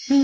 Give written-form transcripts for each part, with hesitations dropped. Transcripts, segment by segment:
A'udzubillahi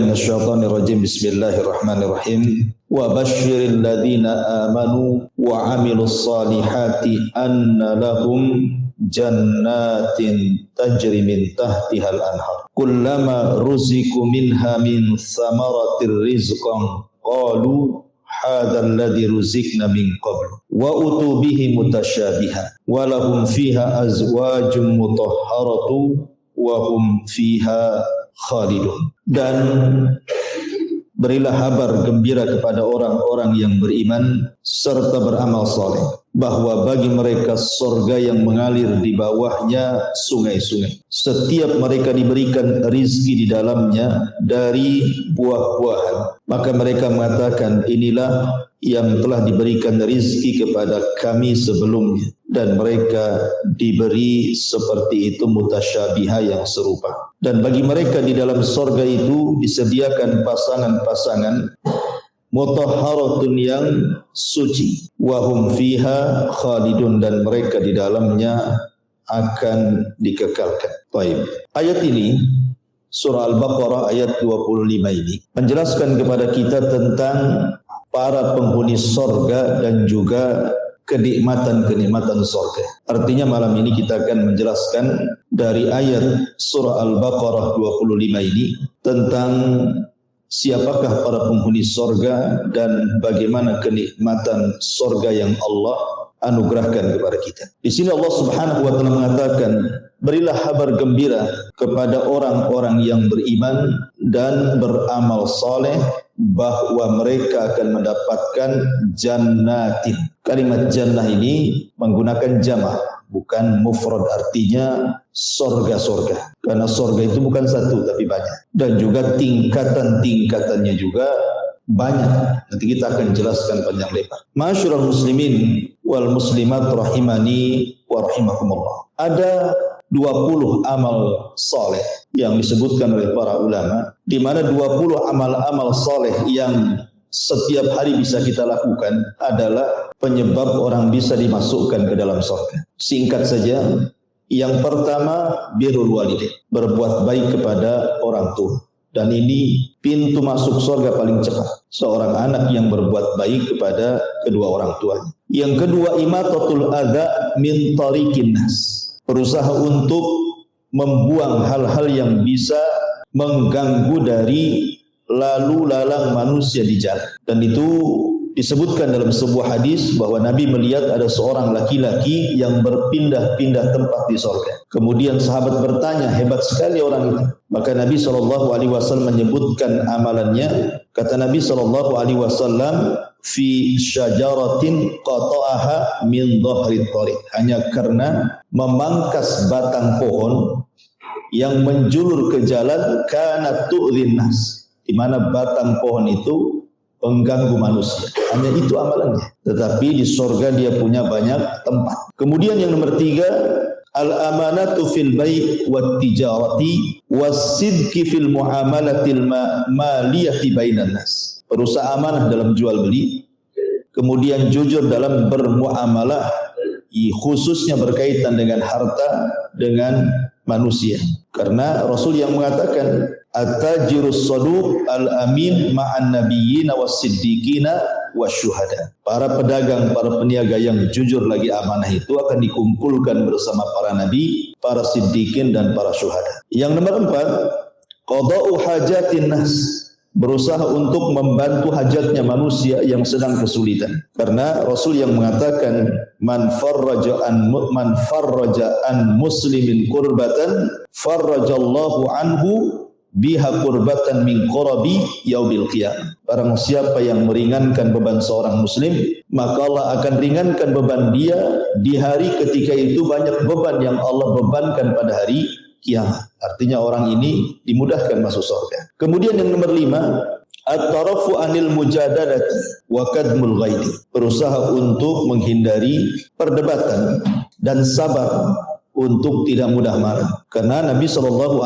minasyaitonir rajim. Bismillahirrahmanirrahim. Wa basyiril ladzina amanu wa 'amilus solihati anna lahum jannatin tajri min tahtihal anhar. Kullama ruziqu minha min thamaratir rizqan qalu hadzal ladzi ruziqna min qabl wa utu bihi mutasyabiha wa lahum fiha azwajun mutahharatu wa hum fiha khalidun. Dan berilah kabar gembira kepada orang-orang yang beriman serta beramal saleh bahwa bagi mereka surga yang mengalir di bawahnya sungai-sungai. Setiap mereka diberikan rizki di dalamnya dari buah-buahan, maka mereka mengatakan, inilah yang telah diberikan rizki kepada kami sebelumnya, dan mereka diberi seperti itu mutasyabiha yang serupa. Dan bagi mereka di dalam surga itu disediakan pasangan-pasangan mutahharatun yang suci, wa hum fiha khalidun, dan mereka di dalamnya akan dikekalkan. Baik. Ayat ini surah Al-Baqarah ayat 25 ini menjelaskan kepada kita tentang para penghuni surga dan juga kenikmatan-kenikmatan surga. Artinya malam ini kita akan menjelaskan dari ayat surah Al-Baqarah 25 ini tentang siapakah para penghuni surga dan bagaimana kenikmatan surga yang Allah anugerahkan kepada kita. Di sini Allah Subhanahu wa taala mengatakan, berilah kabar gembira kepada orang-orang yang beriman dan beramal saleh bahwa mereka akan mendapatkan jannatin. Kalimat jannah ini menggunakan jamak, bukan mufrad, artinya sorga-sorga. Karena sorga itu bukan satu tapi banyak. Dan juga tingkatan-tingkatannya juga banyak. Nanti kita akan jelaskan panjang lebar. Ma'asyiral muslimin wal muslimat rahimani wa rahimakumullah. Ada 20 amal saleh yang disebutkan oleh para ulama, di mana 20 amal-amal saleh yang setiap hari bisa kita lakukan adalah penyebab orang bisa dimasukkan ke dalam surga. Singkat saja, yang pertama birrul walidain, berbuat baik kepada orang tua. Dan ini pintu masuk surga paling cepat. Seorang anak yang berbuat baik kepada kedua orang tuanya. Yang kedua, imatatul adza min tariqin nas, berusaha untuk membuang hal-hal yang bisa mengganggu dari lalu lalang manusia di jalan. Dan itu disebutkan dalam sebuah hadis bahwa Nabi melihat ada seorang laki-laki yang berpindah-pindah tempat di surga. Kemudian sahabat bertanya, hebat sekali orang itu. Maka Nabi SAW menyebutkan amalannya. Kata Nabi SAW, fi syajaratin qata'aha min dhahri thariq, hanya karena memangkas batang pohon yang menjulur ke jalan, kana tu'dhin nas, di mana batang pohon itu pengganggu manusia. Hanya itu amalannya. Tetapi di surga dia punya banyak tempat. Kemudian yang nomor 3, al-amanatu fil bai' wat tijarati was-sidqi fil muamalatil maliyati bainan nas. Berusaha amanah dalam jual beli, kemudian jujur dalam bermuamalah, khususnya berkaitan dengan harta, dengan manusia. Karena Rasul yang mengatakan, at-tajirus saduq al-amin ma'an nabiyyin was-siddiqina wasyuhada. Para pedagang, para peniaga yang jujur lagi amanah itu akan dikumpulkan bersama para nabi, para siddiqin dan para syuhada. Yang nomor 4, qada'u hajatin nas, berusaha untuk membantu hajatnya manusia yang sedang kesulitan. Karena Rasul yang mengatakan, man farraja an muslimin kurbatan farrajallahu anhu biha kurbatan min qurabi yaumil qiyamah. Barang siapa yang meringankan beban seorang muslim, maka Allah akan ringankan beban dia di hari ketika itu banyak beban yang Allah bebankan pada hari kiamat. Artinya orang ini dimudahkan masuk surga. Kemudian yang nomor 5, at-tarafu anil mujadalati wa kadmul ghaidi, berusaha untuk menghindari perdebatan dan sabar untuk tidak mudah marah. Karena Nabi SAW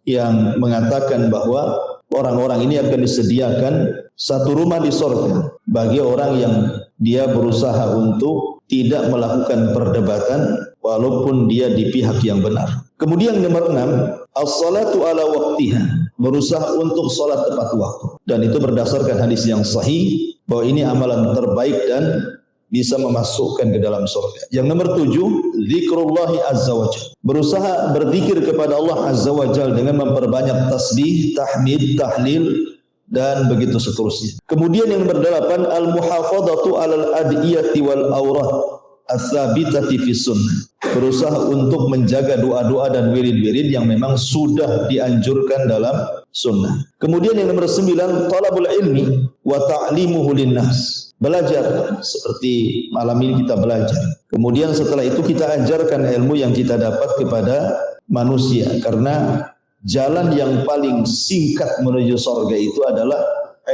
yang mengatakan bahwa orang-orang ini akan disediakan satu rumah di surga bagi orang yang dia berusaha untuk tidak melakukan perdebatan walaupun dia di pihak yang benar. Kemudian nomor 6, as-salatu ala waqtiha, berusaha untuk salat tepat waktu. Dan itu berdasarkan hadis yang sahih bahwa ini amalan terbaik dan bisa memasukkan ke dalam surga. Yang nomor 7, zikrullahi azza wa jalla, berusaha berzikir kepada Allah azza wa jalla dengan memperbanyak tasbih, tahmid, tahlil dan begitu seterusnya. Kemudian yang nomor 8, al-muhafadzatu 'alal adiyati wal awrad ats-tsabitati fi sunnah, berusaha untuk menjaga doa-doa dan wirid-wirid yang memang sudah dianjurkan dalam sunnah. Kemudian yang nomor 9, talabul ilmi wa ta'limuhu linnas, belajar seperti malam ini kita belajar. Kemudian setelah itu kita ajarkan ilmu yang kita dapat kepada manusia, karena jalan yang paling singkat menuju surga itu adalah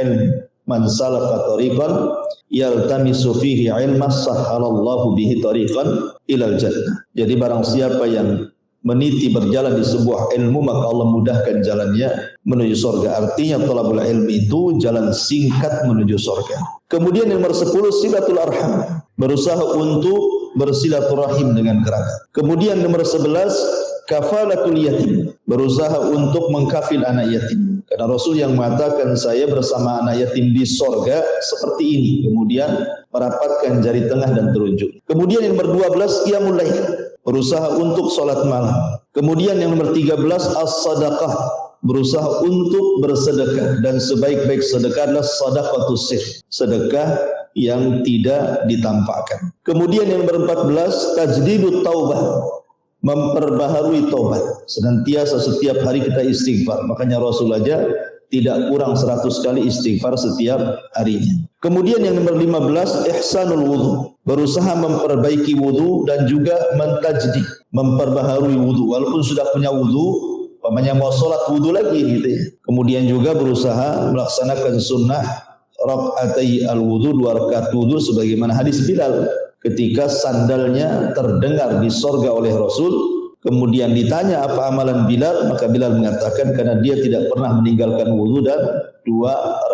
ilmu. Man salaka tariqan yaltamisu fihi ilman sahhalallahu bihi tariqan ilal jannah. Jadi barang siapa yang meniti berjalan di sebuah ilmu, maka Allah mudahkan jalannya menuju surga. Artinya talabul ilmi itu jalan singkat menuju surga. Kemudian yang nomor 10, silatul arham, berusaha untuk bersilaturahim dengan kerabat. Kemudian nomor 11, kafalatul yatim, berusaha untuk mengkafil anak yatim. Karena Rasul yang mengatakan saya bersama anak yatim di sorga seperti ini. Kemudian merapatkan jari tengah dan telunjuk. Kemudian yang nomor 12, qiyamul lail, berusaha untuk salat malam. Kemudian yang nomor 13, as-sadaqah, berusaha untuk bersedekah. Dan sebaik-baik sedekah adalah sadaqatus sir, sedekah yang tidak ditampakkan. Kemudian yang nomor 14, tajdidut taubah, memperbaharui taubat. Senantiasa setiap hari kita istighfar. Makanya Rasul aja tidak kurang 100 kali istighfar setiap harinya. Kemudian yang nomor 15, ihsanul wudu, berusaha memperbaiki wudu dan juga mentajdid, memperbaharui wudu. Walaupun sudah punya wudu, umpamanya mau sholat wudu lagi gitu ya. Kemudian juga berusaha melaksanakan sunnah rakaatai al-wudu, 2 rakaat wudu, sebagaimana hadis Bilal ketika sandalnya terdengar di sorga oleh Rasul. Kemudian ditanya apa amalan Bilal, maka Bilal mengatakan karena dia tidak pernah meninggalkan wudu dan 2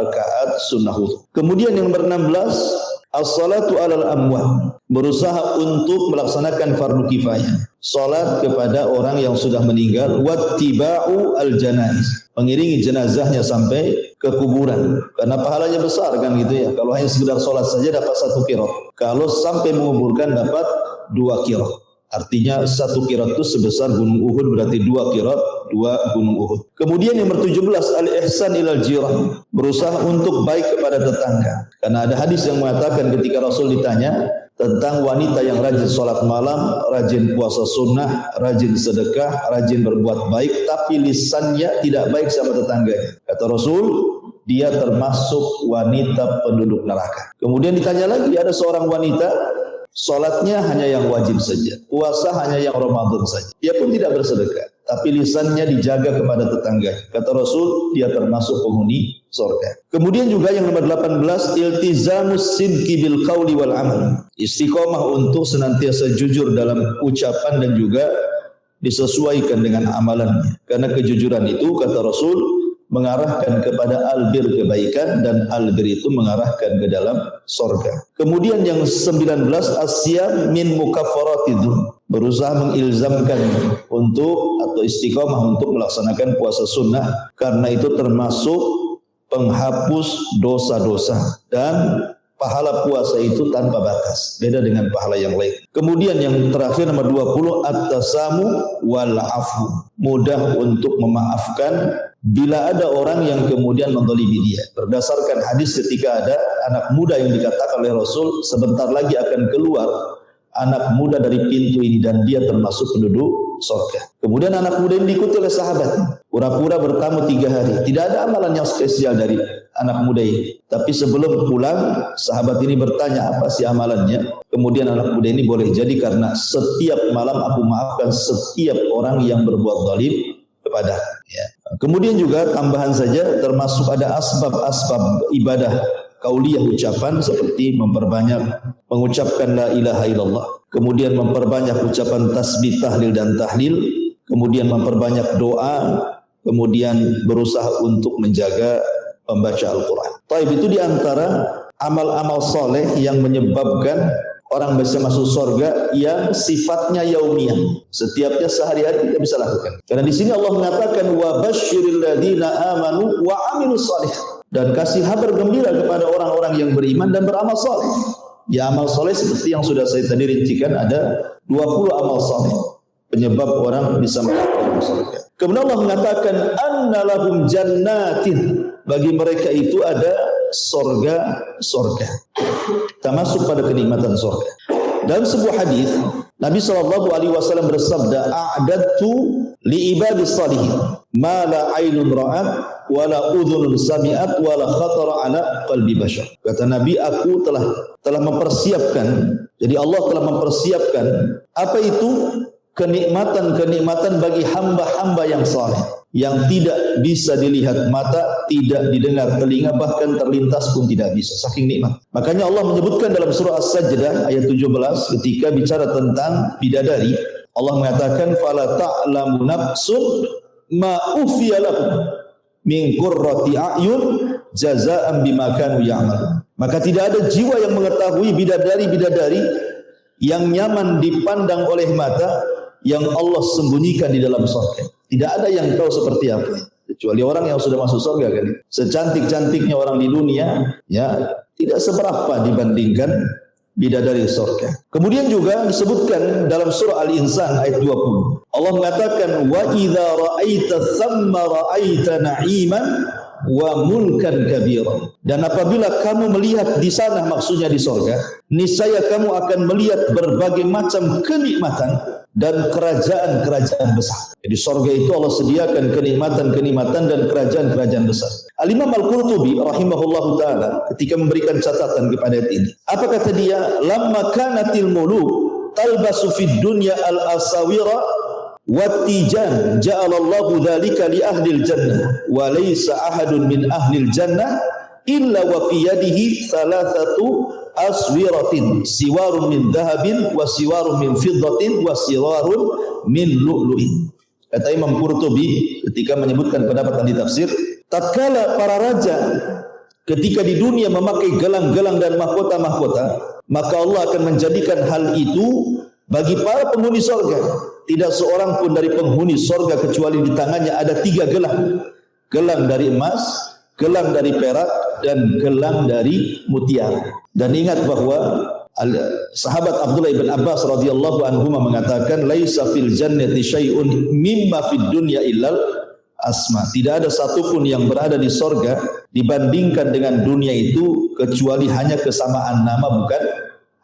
rakaat sunnah wudu. Kemudian yang nomor 16, as-salatu alal amwat, berusaha untuk melaksanakan fardu kifayah, salat kepada orang yang sudah meninggal, wattiba'u al-janaiz, mengiringi jenazahnya sampai ke kuburan, karena pahalanya besar kan gitu ya. Kalau hanya sekedar salat saja dapat 1 qirat, kalau sampai menguburkan dapat 2 qirat. Artinya 1 qirat itu sebesar gunung Uhud, berarti 2 qirat 2 gunung Uhud. Kemudian yang nomor 17, al-ihsan ilal jiran, berusaha untuk baik kepada tetangga. Karena ada hadis yang mengatakan ketika Rasul ditanya tentang wanita yang rajin sholat malam, rajin puasa sunnah, rajin sedekah, rajin berbuat baik, tapi lisannya tidak baik sama tetangganya. Kata Rasul, dia termasuk wanita penduduk neraka. Kemudian ditanya lagi, ada seorang wanita sholatnya hanya yang wajib saja, puasa hanya yang Ramadan saja, dia pun tidak bersedekah, tapi lisannya dijaga kepada tetangga. Kata Rasul, dia termasuk penghuni surga. Kemudian juga yang nomor 18, iltizamus sidqi bil qauli wal amal, istiqomah untuk senantiasa jujur dalam ucapan dan juga disesuaikan dengan amalannya. Karena kejujuran itu, kata Rasul, mengarahkan kepada albir, kebaikan, dan albir itu mengarahkan ke dalam surga. Kemudian yang 19, asyam min mukaffaratidz, berusaha mengilzamkan untuk atau istiqomah untuk melaksanakan puasa sunnah, karena itu termasuk penghapus dosa-dosa, dan pahala puasa itu tanpa batas, beda dengan pahala yang lain. Kemudian yang terakhir nomor 20, at-tasamu wal afu, mudah untuk memaafkan bila ada orang yang kemudian menzalimi dia. Berdasarkan hadis ketika ada anak muda yang dikatakan oleh Rasul, sebentar lagi akan keluar anak muda dari pintu ini dan dia termasuk penduduk surga. Kemudian anak muda ini diikuti oleh sahabat, pura-pura bertamu 3 hari. Tidak ada amalan yang spesial dari anak muda ini. Tapi sebelum pulang, sahabat ini bertanya apa sih amalannya. Kemudian anak muda ini boleh jadi karena setiap malam aku maafkan setiap orang yang berbuat zalim kepada ya. Kemudian juga tambahan saja, termasuk ada asbab-asbab ibadah kauliyah ucapan seperti memperbanyak mengucapkan la ilaha illallah, kemudian memperbanyak ucapan tasbih, tahlil dan tahlil, kemudian memperbanyak doa, kemudian berusaha untuk menjaga membaca Al-Quran. Taib itu diantara amal-amal soleh yang menyebabkan orang bisa masuk surga yang sifatnya yaumiyah. Setiapnya sehari-hari kita bisa lakukan. Karena di sini Allah mengatakan wa basyiril ladzina amanu wa amilus solih, dan kasih kabar gembira kepada orang-orang yang beriman dan beramal soleh. Ya, amal soleh seperti yang sudah saya tadi rincikan, ada 20 amal soleh penyebab orang bisa masuk surga. Kemudian Allah mengatakan anna lahum jannatin, bagi mereka itu ada surga. Kita masuk pada kenikmatan surga. Dalam sebuah hadis Nabi SAW bersabda, a'dadtu li ibadis salihin ma la ainun ra'at wa la udhunun sami'at wa la khatara ala qalbi bashar. Kata Nabi, aku telah mempersiapkan, jadi Allah telah mempersiapkan apa itu kenikmatan-kenikmatan bagi hamba-hamba yang saleh, yang tidak bisa dilihat mata, tidak didengar telinga, bahkan terlintas pun tidak bisa, saking nikmat. Makanya Allah menyebutkan dalam surah As-Sajdah ayat 17 ketika bicara tentang bidadari, Allah mengatakan fala ta'lamu nafsun ma ufiya lahum min qurrati a'yun jazaa'an bima kanu ya'malun. Maka tidak ada jiwa yang mengetahui bidadari-bidadari yang nyaman dipandang oleh mata yang Allah sembunyikan di dalam surga. Tidak ada yang tahu seperti apa, kecuali orang yang sudah masuk surga kali. Secantik-cantiknya orang di dunia, ya tidak seberapa dibandingkan bidadari surga. Kemudian juga disebutkan dalam surah Al-Insan ayat 20. Allah mengatakan wa idza ra'aita thamma ra'aita na'iman wa mulkan kabira. Dan apabila kamu melihat di sana, maksudnya di surga, niscaya kamu akan melihat berbagai macam kenikmatan dan kerajaan-kerajaan besar. Jadi surga itu Allah sediakan kenikmatan-kenikmatan dan kerajaan-kerajaan besar. Al-Imam Al-Qurtubi rahimahullahu ta'ala ketika memberikan catatan kepada ayat ini, apa kata dia? Lamma kanatil muluk talbasu fid dunya al-asawira wattijan ja'alallahu dzalika li ahlil jannah wa laysa ahadun min ahlil jannah illa wa fi yadihi thalathatu aswiratin siwarun min dhahabin wa siwarun min fiddatin wa siwarun min lu'lu'in. Kata Imam Qurtubi ketika menyebutkan pendapat ahli tafsir, tatkala para raja ketika di dunia memakai gelang-gelang dan mahkota-mahkota, maka Allah akan menjadikan hal itu bagi para penghuni surga. Tidak seorang pun dari penghuni surga kecuali di tangannya ada 3 gelang. Gelang dari emas, gelang dari perak, dan gelang dari mutiara. Dan ingat bahwa sahabat Abdullah ibn Abbas radhiyallahu anhu mengatakan laisa fil jannati syai'un mimma fid dunya illal asma. Tidak ada satupun yang berada di sorga dibandingkan dengan dunia itu kecuali hanya kesamaan nama, bukan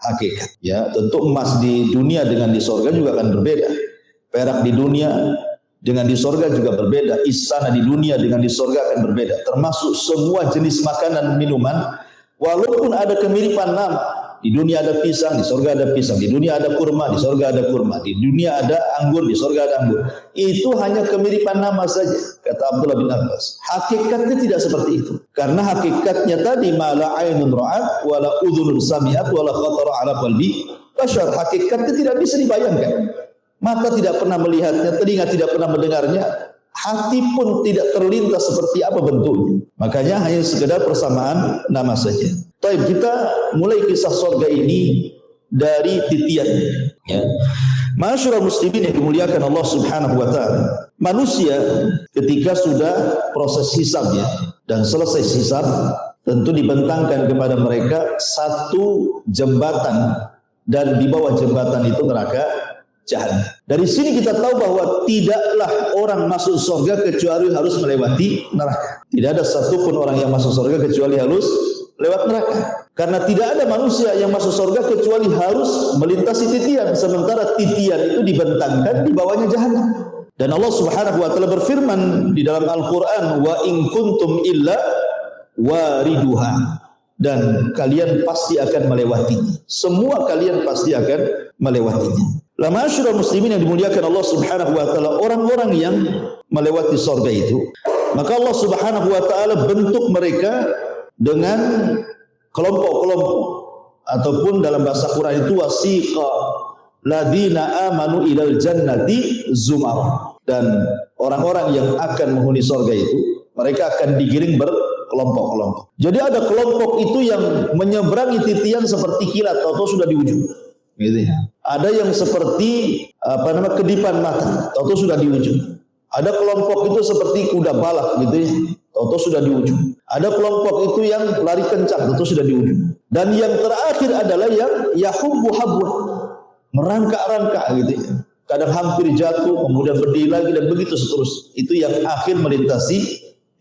hakikat. Ya, tentu emas di dunia dengan di sorga juga akan berbeda. Perak di dunia dengan di sorga juga berbeda. Istana di dunia dengan di sorga akan berbeda. Termasuk semua jenis makanan minuman, walaupun ada kemiripan nama. Di dunia ada pisang, di sorga ada pisang. Di dunia ada kurma, di sorga ada kurma. Di dunia ada anggur, di sorga ada anggur. Itu hanya kemiripan nama saja, kata Abdullah bin Abbas. Hakikatnya tidak seperti itu. Karena hakikatnya tadi mala ainun ra'at wala udhunun sami'at wala khatara ala qalbi bashar. Hakikatnya tidak bisa dibayangkan. Mata tidak pernah melihatnya, telinga tidak pernah mendengarnya, hati pun tidak terlintas seperti apa bentuknya. Makanya hanya sekedar persamaan nama saja. Baik, kita mulai kisah surga ini dari titian. Ya. Masyarul muslimin yang dimuliakan Allah Subhanahu wa taala. Manusia ketika sudah proses hisabnya dan selesai hisab, tentu dibentangkan kepada mereka satu jembatan, dan di bawah jembatan itu neraka jahanam. Dari sini kita tahu bahwa tidaklah orang masuk surga kecuali harus melewati neraka. Tidak ada satupun orang yang masuk surga kecuali harus lewat neraka. Karena tidak ada manusia yang masuk surga kecuali harus melintasi titian. Sementara titian itu dibentangkan di bawahnya jahanam. Dan Allah Subhanahu wa taala berfirman di dalam Al-Qur'an, wa in kuntum illa wariduha. Dan kalian pasti akan melewatinya. Semua kalian pasti akan melewatinya. La masyarul muslimin yang dimuliakan Allah Subhanahu wa taala, orang-orang yang melewati surga itu, maka Allah Subhanahu wa taala bentuk mereka dengan kelompok-kelompok, ataupun dalam bahasa Quran itu wasiqa ladina amanu ilal jannati zumar. Dan orang-orang yang akan menghuni surga itu mereka akan digiring berkelompok-kelompok. Jadi ada kelompok itu yang menyeberangi titian seperti kilat, atau sudah di ujung. Gitu ya. Ada yang seperti kedipan mata, atau sudah di ujung. Ada kelompok itu seperti kuda balap gitu ya, atau sudah di ujung. Ada kelompok itu yang lari kencang, atau sudah di ujung. Dan yang terakhir adalah yang yahubbu habwa, merangkak-rangkak gitu ya. Kadang hampir jatuh, kemudian berdiri lagi, dan begitu seterusnya. Itu yang akhir melintasi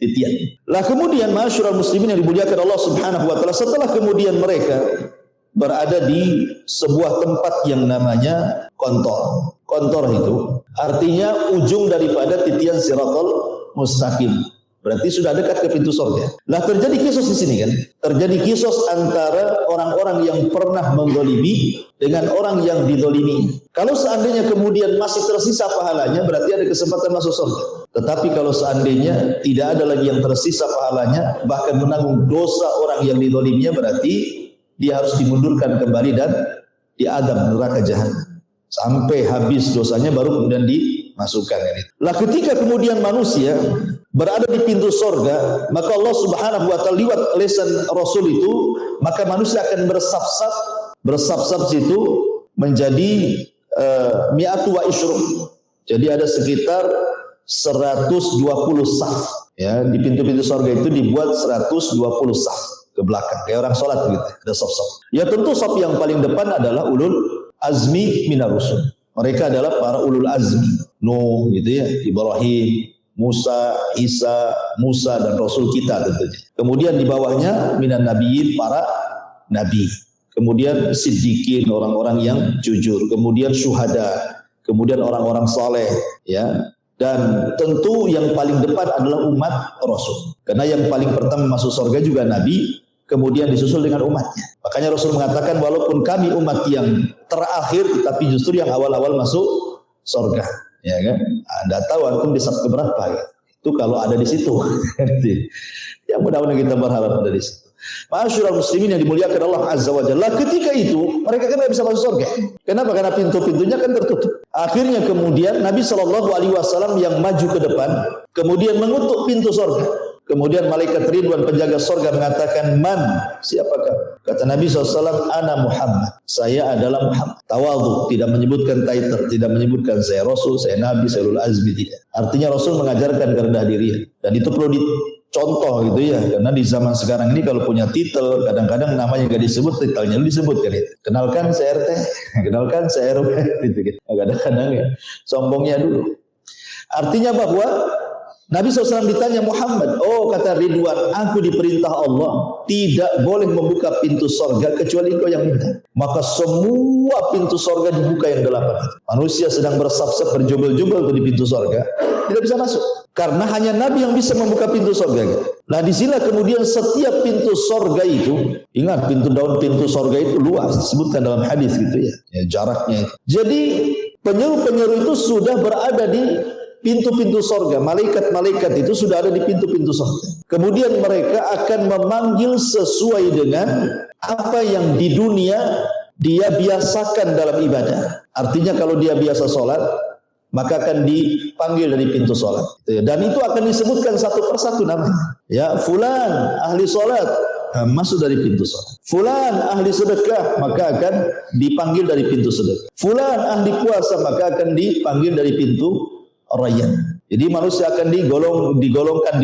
titian. Lah kemudian ma'asyiral muslimin yang dimuliakan Allah Subhanahu wa taala, setelah kemudian mereka berada di sebuah tempat yang namanya kontor. Kontor itu artinya ujung daripada titian siratal mustaqim. Berarti sudah dekat ke pintu surga. Lah terjadi kisos di sini kan? Terjadi kisos antara orang-orang yang pernah menzalimi dengan orang yang dizalimi. Kalau seandainya kemudian masih tersisa pahalanya, berarti ada kesempatan masuk surga. Tetapi kalau seandainya tidak ada lagi yang tersisa pahalanya, bahkan menanggung dosa orang yang dizaliminya, berarti dia harus dimundurkan kembali dan diadab neraka jahanam. Sampai habis dosanya baru kemudian dimasukkan. Lah ketika kemudian manusia berada di pintu sorga, maka Allah Subhanahu wa taala lewat lisan Rasul itu, maka manusia akan bersab-sab situ menjadi mi'atu wa isyrum. Jadi ada sekitar 120 saf. Ya, di pintu-pintu sorga itu dibuat 120 saf ke belakang, kayak orang sholat gitu, ada saf-saf. Ya tentu saf yang paling depan adalah ulul azmi minar rusul. Mereka adalah para ulul azmi. Nuh gitu ya, Ibrahim, Musa, Isa, Musa dan Rasul kita tentunya. Kemudian di bawahnya minan nabiyyin, para nabi. Kemudian siddiqin, orang-orang yang jujur. Kemudian syuhada. Kemudian orang-orang saleh, ya. Dan tentu yang paling depan adalah umat Rasul. Karena yang paling pertama masuk surga juga nabi, kemudian disusul dengan umatnya. Makanya Rasul mengatakan walaupun kami umat yang terakhir, tapi justru yang awal-awal masuk surga. Ya kan? Anda tahu antum di saf keberapa ya? Itu kalau ada di situ. Ya mudah-mudahan kita berharap ada di situ. Ma'asyiral muslimin yang dimuliakan Allah Azza wa Jalla, ketika itu mereka kan tidak bisa masuk surga. Kenapa? Karena pintu-pintunya kan tertutup. Akhirnya kemudian Nabi SAW yang maju ke depan, kemudian mengutuk pintu surga. Kemudian malaikat Ridwan penjaga surga mengatakan, "Man, siapakah?" Kata Nabi SAW, "Ana Muhammad." Saya adalah Muhammad. Tawadhu, tidak menyebutkan title, tidak menyebutkan saya Rasul, saya Nabi, saya Ulul Azmi, tidak. Artinya Rasul mengajarkan kerendah dirian. Dan itu perlu dicontoh gitu ya. Karena di zaman sekarang ini kalau punya titel, kadang-kadang namanya nggak disebut, titelnya disebutkan itu. Kenalkan saya RT, kenalkan saya RW, gitu. Kadang-kadang ya, sombongnya dulu. Artinya bahwa Nabi SAW ditanya Muhammad, oh kata Ridwan, aku diperintah Allah tidak boleh membuka pintu sorga kecuali engkau yang minta. Maka semua pintu sorga dibuka yang 8. Manusia sedang bersab-sab berjubel-jubel di pintu sorga, tidak bisa masuk. Karena hanya Nabi yang bisa membuka pintu sorga. Nah disinilah kemudian setiap pintu sorga itu, ingat pintu sorga itu luas, disebutkan dalam hadis gitu ya jaraknya itu. Jadi penyeru-penyeru itu sudah berada di pintu-pintu sorga. Malaikat-malaikat itu sudah ada di pintu-pintu sorga. Kemudian mereka akan memanggil sesuai dengan apa yang di dunia dia biasakan dalam ibadah. Artinya kalau dia biasa sholat, maka akan dipanggil dari pintu sholat. Dan itu akan disebutkan satu persatu namanya. Ya, fulan ahli sholat, masuk dari pintu sholat. Fulan ahli sedekah, maka akan dipanggil dari pintu sedekah. Fulan ahli puasa, maka akan dipanggil dari pintu Rayyan. Jadi manusia akan digolongkan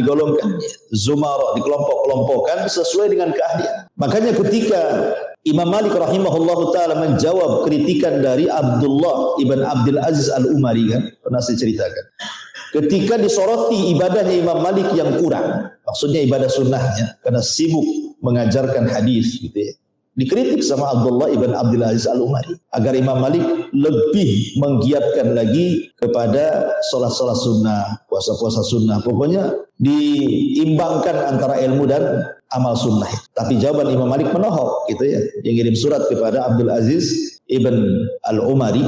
zumara, dikelompok-kelompokkan sesuai dengan keahlian. Makanya ketika Imam Malik rahimahullahu taala menjawab kritikan dari Abdullah ibn Abdul Aziz Al-Umari, kan pernah saya ceritakan. Ketika disoroti ibadahnya Imam Malik yang kurang, maksudnya ibadah sunnahnya, karena sibuk mengajarkan hadis gitu ya. Dikritik sama Abdullah ibn Abdul Aziz Al-Umari agar Imam Malik lebih menggiatkan lagi kepada sholat-sholat sunnah, puasa-puasa sunnah. Pokoknya diimbangkan antara ilmu dan amal sunnah. Tapi jawaban Imam Malik menohok gitu ya. Yang ngirim surat kepada Abdul Aziz ibn Al-Umari,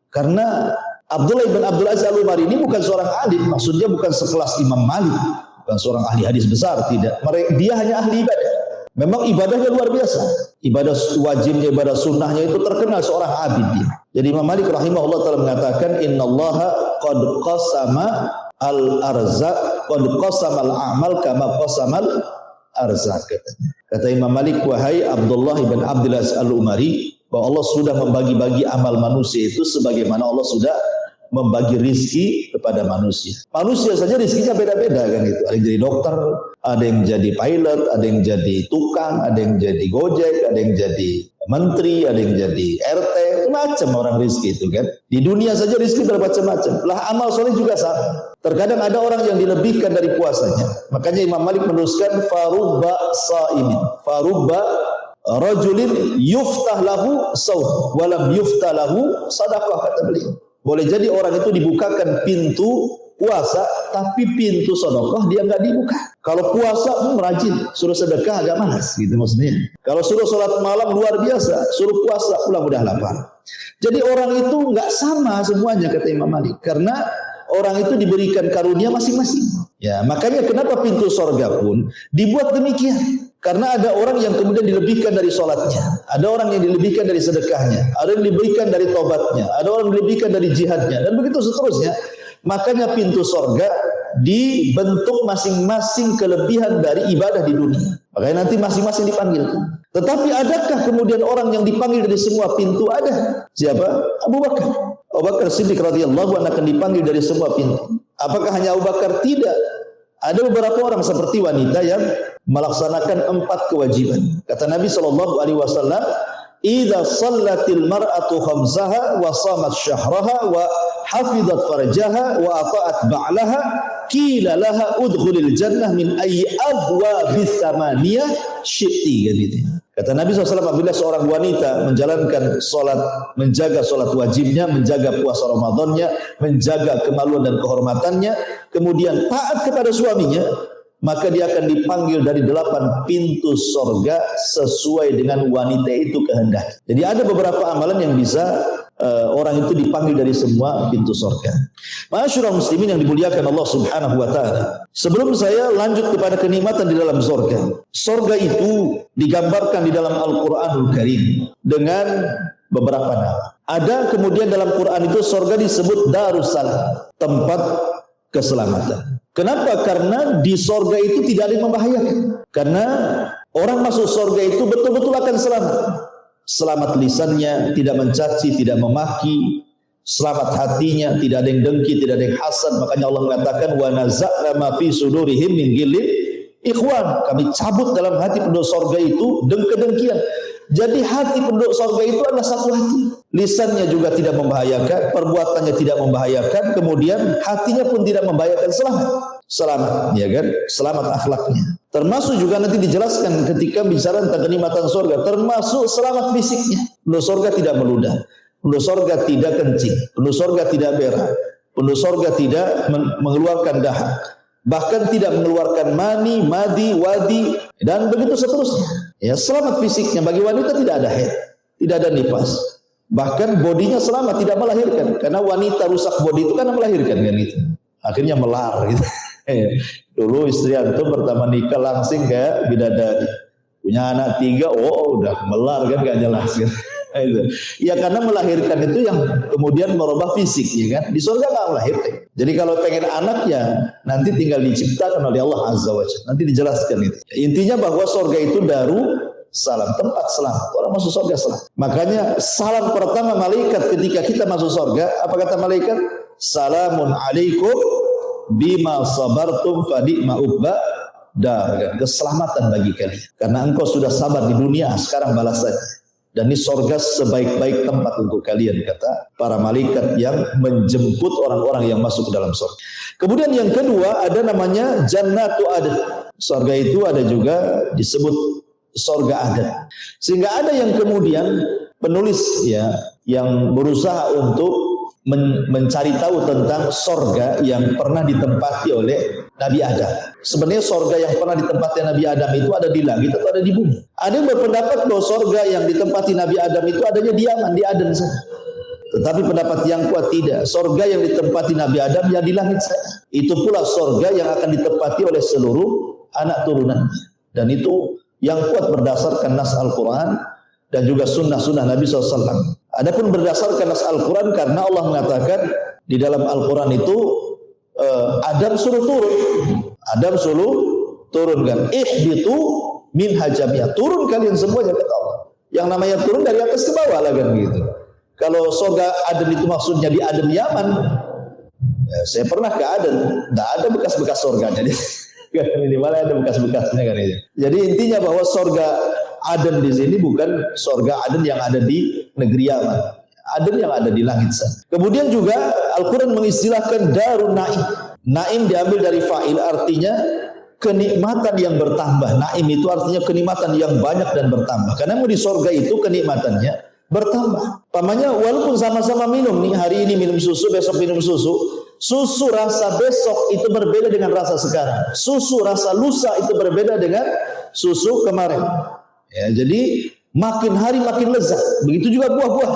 karena Abdullah ibn Abdul Aziz Al-Umari ini bukan seorang alim, maksudnya bukan sekelas Imam Malik, bukan seorang ahli hadis besar, tidak. Dia hanya ahli ibadah. Memang ibadahnya luar biasa. Ibadah wajibnya, ibadah sunnahnya itu terkenal seorang abid dia. Jadi Imam Malik rahimahullah ta'ala mengatakan innallaha qad qasama al-arzaq qad qasama al-a'mal kama qasama al-arzaq. Kata Imam Malik, wahai Abdullah bin Abdul Aziz Al-Umari, bahwa Allah sudah membagi-bagi amal manusia itu sebagaimana Allah sudah membagi rizki kepada manusia. Manusia saja rizkinya beda-beda kan itu. Ada yang jadi dokter, ada yang jadi pilot, ada yang jadi tukang, ada yang jadi gojek, ada yang jadi menteri, ada yang jadi RT, macam orang rizki itu kan. Di dunia saja rizki bermacam-macam. Lah amal soleh juga sama. Terkadang ada orang yang dilebihkan dari puasanya. Makanya Imam Malik menuliskan farubba sa'imin, farubba rajulin yuftah lahu saum walam yuftah lahu sadaqah, kata beliau. Boleh jadi orang itu dibukakan pintu puasa, tapi pintu sedekah dia nggak dibuka. Kalau puasa rajin, suruh sedekah agak malas, gitu maksudnya. Kalau suruh sholat malam luar biasa, suruh puasa pulang udah lapar. Jadi orang itu nggak sama semuanya, kata Imam Malik, karena orang itu diberikan karunia masing-masing. Ya, makanya kenapa pintu sorga pun dibuat demikian. Karena ada orang yang kemudian dilebihkan dari sholatnya, ada orang yang dilebihkan dari sedekahnya, ada yang dilebihkan dari tobatnya, ada orang yang dilebihkan dari jihadnya, dan begitu seterusnya. Makanya pintu sorga dibentuk masing-masing kelebihan dari ibadah di dunia. Makanya nanti masing-masing dipanggil. Tetapi adakah kemudian orang yang dipanggil dari semua pintu? Ada. Siapa? Abu Bakar. Abu Bakar Siddiq radhiyallahu anhu akan dipanggil dari semua pintu. Apakah hanya Abu Bakar? Tidak. Ada beberapa orang seperti wanita yang melaksanakan 4 kewajiban. Kata Nabi SAW, "Idza shallatil mar'atu khamsaha wa shamat syahraha wa hafizat farjaha wa ata'at ba'laha qila laha udkhulil jannah min ayyi abwabis samaniyah syi'ti." Gitu. Kata Nabi SAW, apabila seorang wanita menjalankan sholat, menjaga sholat wajibnya, menjaga puasa Ramadannya, menjaga kemaluan dan kehormatannya, kemudian taat kepada suaminya, maka dia akan dipanggil dari 8 pintu sorga sesuai dengan wanita itu kehendak. Jadi ada beberapa amalan yang bisa orang itu dipanggil dari semua pintu sorga. Ma'asyiral muslimin yang dimuliakan Allah Subhanahu wa ta'ala. Sebelum saya lanjut kepada kenikmatan di dalam sorga. Sorga itu digambarkan di dalam Al-Quranul Karim dengan beberapa nama. Ada kemudian dalam Quran itu sorga disebut Darussalam, tempat keselamatan. Kenapa? Karena di sorga itu tidak ada yang membahayakan. Karena orang masuk sorga itu betul-betul akan selamat. Selamat lisannya, tidak mencaci, tidak memaki. Selamat hatinya, tidak ada yang dengki, tidak ada yang hasad. Makanya Allah mengatakan, wa naza'na ma fi sudurihim min ghillin ikhwan. Kami cabut dalam hati penduduk sorga itu kedengkian. Jadi hati penduduk sorga itu adalah satu hati. Lisannya juga tidak membahayakan, perbuatannya tidak membahayakan, kemudian hatinya pun tidak membahayakan. Selamat, ya kan? Selamat akhlaknya. Termasuk juga nanti dijelaskan ketika bicara tentang kenikmatan sorga, termasuk selamat fisiknya. Penduduk sorga tidak meludah, penduduk sorga tidak kencing, penduduk sorga tidak berak, penduduk sorga tidak mengeluarkan dahak, bahkan tidak mengeluarkan mani, madi, wadi, dan begitu seterusnya. Ya, selamat fisiknya. Bagi wanita tidak ada haid, tidak ada nifas, bahkan bodinya selamat, tidak melahirkan. Karena wanita rusak bodi itu karena melahirkan kan itu. Akhirnya melar gitu. Dulu istri antum pertama nikah langsing kayak bidadari, punya anak 3, udah melar kan, gak jelas gitu. Ya karena melahirkan itu yang kemudian merubah fisik, ya kan. Di surga nggak melahirkan. Jadi kalau pengen anak ya nanti tinggal diciptakan oleh Allah Azza wa Jalla. Nanti dijelaskan itu. Intinya bahwa surga itu Darussalam, tempat selamat. Orang masuk surga selamat. Makanya salam pertama malaikat ketika kita masuk surga, apa kata malaikat? Salamun alaikum bima sabartum fa ni'ma uqba dar. Keselamatan bagi kalian. Karena engkau sudah sabar di dunia, sekarang balasannya. Dan ini sorga sebaik-baik tempat untuk kalian, kata para malaikat yang menjemput orang-orang yang masuk ke dalam sorga. Kemudian yang kedua ada namanya Jannatu Adn. Sorga itu ada juga disebut sorga Adn. Sehingga ada yang kemudian penulis ya yang berusaha untuk mencari tahu tentang sorga yang pernah ditempati oleh Nabi Adam. Sebenarnya sorga yang pernah ditempati Nabi Adam itu ada di langit atau ada di bumi. Ada yang berpendapat bahwa sorga yang ditempati Nabi Adam itu adanya di Yaman, di Aden saja. Tetapi pendapat yang kuat tidak. Sorga yang ditempati Nabi Adam yang di langit saja. Itu pula sorga yang akan ditempati oleh seluruh anak turunannya. Dan itu yang kuat berdasarkan nas Al-Quran dan juga sunnah-sunnah Nabi SAW. Adapun berdasarkan nas Al-Quran karena Allah mengatakan di dalam Al-Quran itu Adam suruh turun. Adam suruh turunkan. Ihbitu minha jami'ah. Turun kalian semuanya kata Allah. Yang namanya turun dari atas ke bawah lah kan gitu. Kalau surga Aden itu maksudnya di Aden Yaman. Ya, saya pernah ke Aden, tidak ada bekas-bekas surga. Jadi minimal ada bekas-bekasnya kan itu. Jadi intinya bahwa surga Aden di sini bukan surga Aden yang ada di negeri Yaman. Aden yang ada di langit sana. Kemudian juga Al-Quran mengistilahkan Darun Naim. Naim diambil dari fa'il, artinya kenikmatan yang bertambah. Naim itu artinya kenikmatan yang banyak dan bertambah. Karena mau di surga itu kenikmatannya bertambah. Pamannya walaupun sama-sama minum nih, hari ini minum susu, besok minum susu. Susu rasa besok itu berbeda dengan rasa sekarang. Susu rasa lusa itu berbeda dengan susu kemarin. Ya, jadi makin hari makin lezat. Begitu juga buah-buah.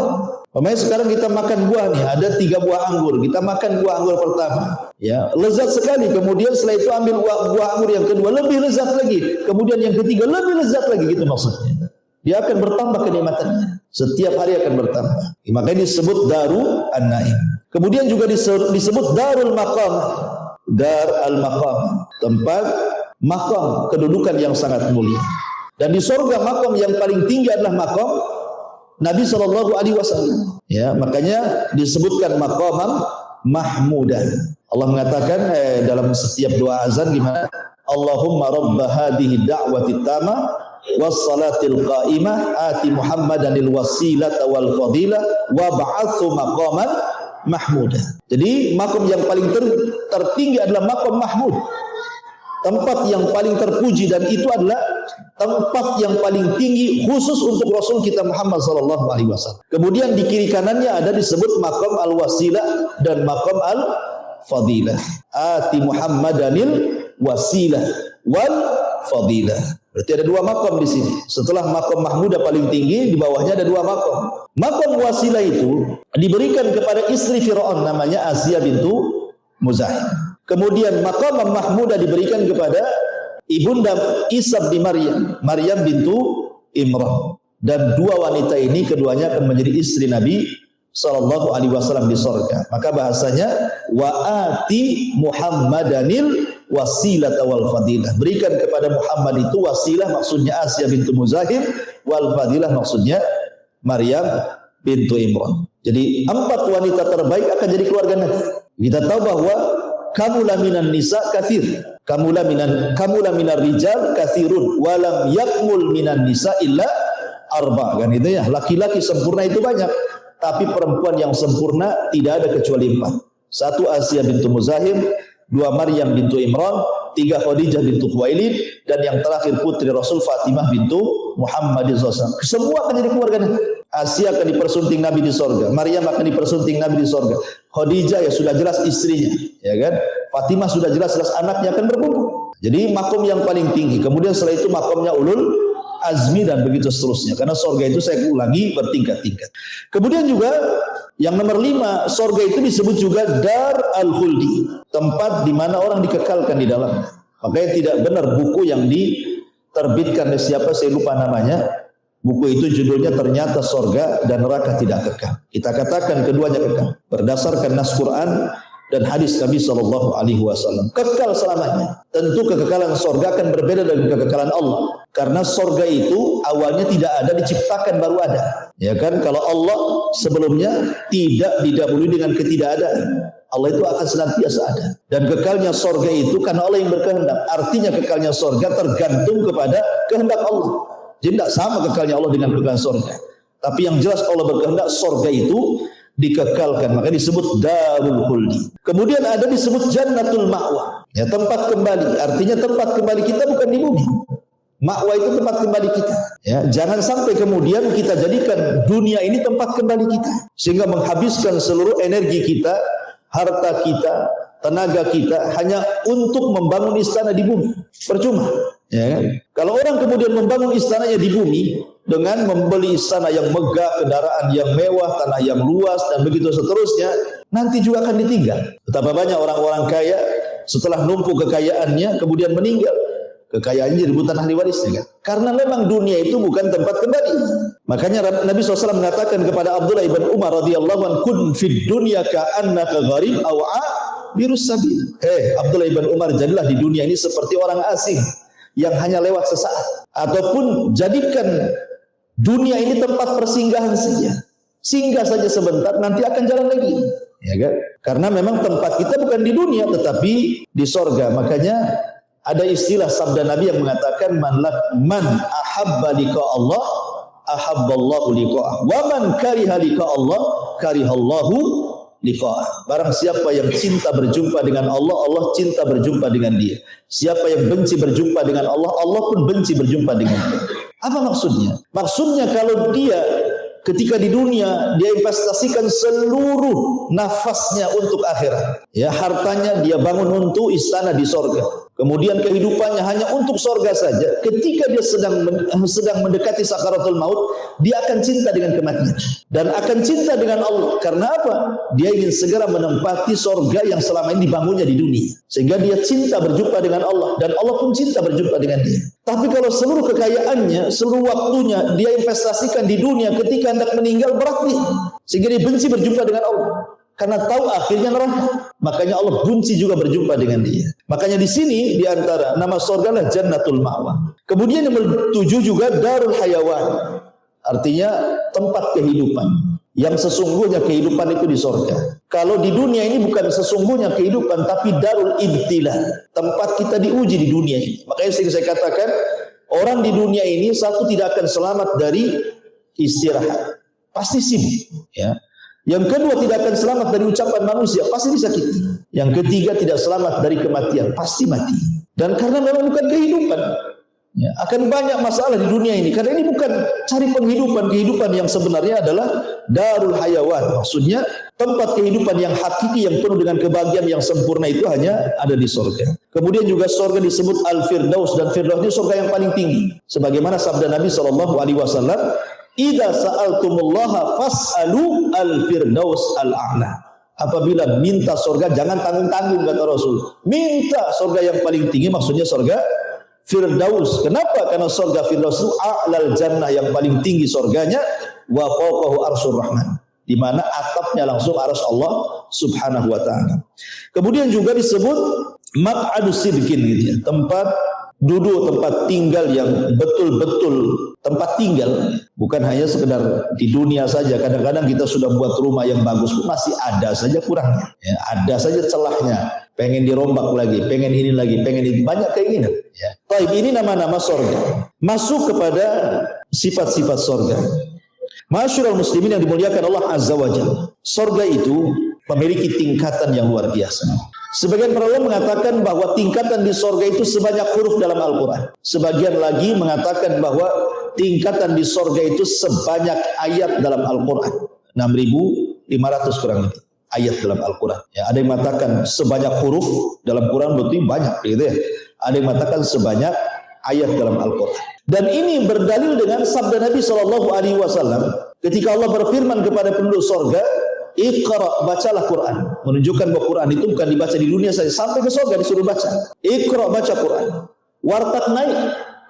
Pamannya sekarang kita makan buah nih, ada 3 buah anggur. Kita makan buah anggur pertama. Ya, lezat sekali. Kemudian setelah itu ambil buah anggur yang kedua, lebih lezat lagi. Kemudian yang ketiga lebih lezat lagi, gitu maksudnya. Dia akan bertambah kenikmatannya. Setiap hari akan bertambah. Makanya disebut Daru An-Naim. Kemudian juga disebut Darul Maqam. Dar al-Maqam. Tempat maqam, kedudukan yang sangat mulia. Dan di surga maqam yang paling tinggi adalah maqam Nabi SAW. Ya, makanya disebutkan maqamam mahmudan. Allah mengatakan dalam setiap doa azan gimana? Allahumma rabba hadhihi da'wati tamah wassalatil qa'imah ati Muhammadanil wasilata wal fadilah wa ba'athu maqaman mahmudah. Jadi makom yang paling tertinggi adalah makom mahmud. Tempat yang paling terpuji, dan itu adalah tempat yang paling tinggi khusus untuk Rasul kita Muhammad sallallahu alaihi wasallam. Kemudian di kiri kanannya ada disebut makom al-wasilah dan makom al-fadilah. Ati Muhammadanil wasilah wal fadilah. Berarti ada 2 makom di sini. Setelah makom mahmudah paling tinggi, di bawahnya ada 2 makom. Makom wasilah itu diberikan kepada istri Fir'aun namanya Asiyah bintu Muzahim. Kemudian makom mahmudah diberikan kepada ibunda Isa bin Maryam, Maryam bintu Imran. Dan 2 wanita ini keduanya akan menjadi istri Nabi sallallahu alaihi wasallam di surga. Maka bahasanya wa ati Muhammadanil wasilah wal fadilah. Berikan kepada Muhammad itu wasilah, maksudnya Asiyah bintu Muzahim, wal fadilah maksudnya Maryam bintu Imran. Jadi 4 wanita terbaik akan jadi keluarga Nabi. Kita tahu bahwa kamula minan nisa kathir, kamula minar rijal kathirun, walam yakmul minan nisa illa arba. Kan itu ya, laki-laki sempurna itu banyak, tapi perempuan yang sempurna tidak ada kecuali 4. 1 Asiyah bintu Muzahim, 2 Maryam bintu Imran, 3 Khadijah bintu Khuwailid, dan yang terakhir putri Rasul Fatimah bintu Muhammad SAW. Semua akan jadi keluarga Nabi. Asiyah akan dipersunting Nabi di sorga, Maryam akan dipersunting Nabi di sorga, Khadijah ya sudah jelas istrinya, ya kan? Fatimah sudah jelas anaknya akan berkumpul. Jadi makom yang paling tinggi. Kemudian setelah itu makomnya ulul azmi dan begitu seterusnya. Karena sorga itu saya ulangi bertingkat-tingkat. Kemudian juga yang nomor 5, sorga itu disebut juga Dar al-Khuldi, tempat di mana orang dikekalkan di dalam. Makanya tidak benar buku yang diterbitkan oleh siapa saya lupa namanya. Buku itu judulnya ternyata sorga dan neraka tidak kekal. Kita katakan keduanya kekal berdasarkan nas Quran dan hadis Nabi sallallahu alaihi wasallam. Kekal selamanya. Tentu kekekalan sorga akan berbeda dengan kekekalan Allah. Karena sorga itu awalnya tidak ada, diciptakan baru ada. Ya kan? Kalau Allah sebelumnya tidak didahului dengan ketidakadaan, Allah itu akan senantiasa ada. Dan kekalnya sorga itu karena Allah yang berkehendak. Artinya kekalnya sorga tergantung kepada kehendak Allah. Jadi tidak sama kekalnya Allah dengan kekal sorga. Tapi yang jelas Allah berkehendak sorga itu dikekalkan. Maka disebut Darul Khuldi. Kemudian ada disebut Jannatul Ma'wa. Ya, tempat kembali. Artinya tempat kembali kita bukan di bumi. Ma'wa itu tempat kembali kita. Ya, jangan sampai kemudian kita jadikan dunia ini tempat kembali kita. Sehingga menghabiskan seluruh energi kita, harta kita, tenaga kita hanya untuk membangun istana di bumi. Percuma. Ya kan? Kalau orang kemudian membangun istananya di bumi dengan membeli istana yang megah, kendaraan yang mewah, tanah yang luas dan begitu seterusnya, nanti juga akan ditinggal. Betapa banyak orang-orang kaya setelah numpuk kekayaannya kemudian meninggal. Kekayaannya rebutan ahli warisnya kan? Karena memang dunia itu bukan tempat kembali. Makanya Nabi SAW mengatakan kepada Abdullah ibn Umar radhiyallahu anhu, kun fid dunya ka'annaka gharib aw abirus sabil. Abdullah ibn Umar, jadilah di dunia ini seperti orang asing yang hanya lewat sesaat, ataupun jadikan dunia ini tempat persinggahan saja. Singgah saja sebentar, nanti akan jalan lagi. Ya kan? Karena memang tempat kita bukan di dunia tetapi di sorga. Makanya ada istilah sabda Nabi yang mengatakan man ahabba liqa Allah ahabballahu liqa'ah wa man kariha liqa Allah karihallahu liqa'ah. Barang siapa yang cinta berjumpa dengan Allah, Allah cinta berjumpa dengan dia. Siapa yang benci berjumpa dengan Allah, Allah pun benci berjumpa dengan dia. Apa maksudnya? Maksudnya kalau dia ketika di dunia dia investasikan seluruh nafasnya untuk akhirat, ya, hartanya dia bangun untuk istana di sorga, kemudian kehidupannya hanya untuk sorga saja. Ketika dia sedang mendekati sakaratul maut, dia akan cinta dengan kematian dan akan cinta dengan Allah. Karena apa? Dia ingin segera menempati sorga yang selama ini dibangunnya di dunia, sehingga dia cinta berjumpa dengan Allah dan Allah pun cinta berjumpa dengan dia. Tapi kalau seluruh kekayaannya, seluruh waktunya dia investasikan di dunia, ketika hendak meninggal berat dia, sehingga dia benci berjumpa dengan Allah karena tahu akhirnya neraka. Makanya Allah benci juga berjumpa dengan dia. Makanya di sini di antara nama surga lah Jannatul Ma'wa. Kemudian yang ketujuh juga Darul Hayawan, artinya tempat kehidupan. Yang sesungguhnya kehidupan itu di surga. Kalau di dunia ini bukan sesungguhnya kehidupan, tapi darul ibtila, tempat kita diuji di dunia ini. Makanya sering saya katakan, orang di dunia ini satu tidak akan selamat dari istirahat, pasti sibuk, ya. Yang kedua tidak akan selamat dari ucapan manusia, pasti disakiti. Yang ketiga tidak selamat dari kematian, pasti mati. Dan karena memang bukan kehidupan, ya, akan banyak masalah di dunia ini. Karena ini bukan cari kehidupan yang sebenarnya adalah darul hayawan. Maksudnya tempat kehidupan yang hakiki yang penuh dengan kebahagiaan yang sempurna itu hanya ada di surga. Kemudian juga surga disebut Al-Firdaus, dan Firdaus itu surga yang paling tinggi. Sebagaimana sabda Nabi SAW, "Idza sa'altumullaha fas'alu al-firdaus al-a'la." Apabila minta surga jangan tanggung-tanggung, kata Rasul. Minta surga yang paling tinggi, maksudnya surga Firdaus. Kenapa? Karena surga Firdaus itu a'lal jannah, yang paling tinggi surganya, wa fawqahu arsyur rahman, di mana atapnya langsung arsy Allah Subhanahu wa taala. Kemudian juga disebut maq'adus sidqin, gitu ya, tempat duduk, tempat tinggal yang betul-betul tempat tinggal, bukan hanya sekedar di dunia saja. Kadang-kadang kita sudah buat rumah yang bagus, masih ada saja kurangnya, ya, ada saja celahnya, pengen dirombak lagi, pengen ini lagi, pengen ini, banyak keinginan, ya. Taib, ini nama-nama surga. Masuk kepada sifat-sifat surga. Masyarul muslimin yang dimuliakan Allah Azza wa Jalla, surga itu memiliki tingkatan yang luar biasa. Sebagian para ulama mengatakan bahwa tingkatan di surga itu sebanyak huruf dalam Al-Quran. Sebagian lagi mengatakan bahwa tingkatan di surga itu sebanyak ayat dalam Al-Quran. 6.500 kurang lebih ayat dalam Al-Quran. Ya, ada yang mengatakan sebanyak huruf dalam Quran berarti banyak, gitu ya. Ada yang mengatakan sebanyak ayat dalam Al-Quran. Dan ini berdalil dengan sabda Nabi SAW ketika Allah berfirman kepada penduduk surga, Iqra, bacalah Quran. Menunjukkan bahwa Quran itu bukan dibaca di dunia saja, sampai ke surga disuruh baca. Iqra, baca Quran. Wartaq, naik,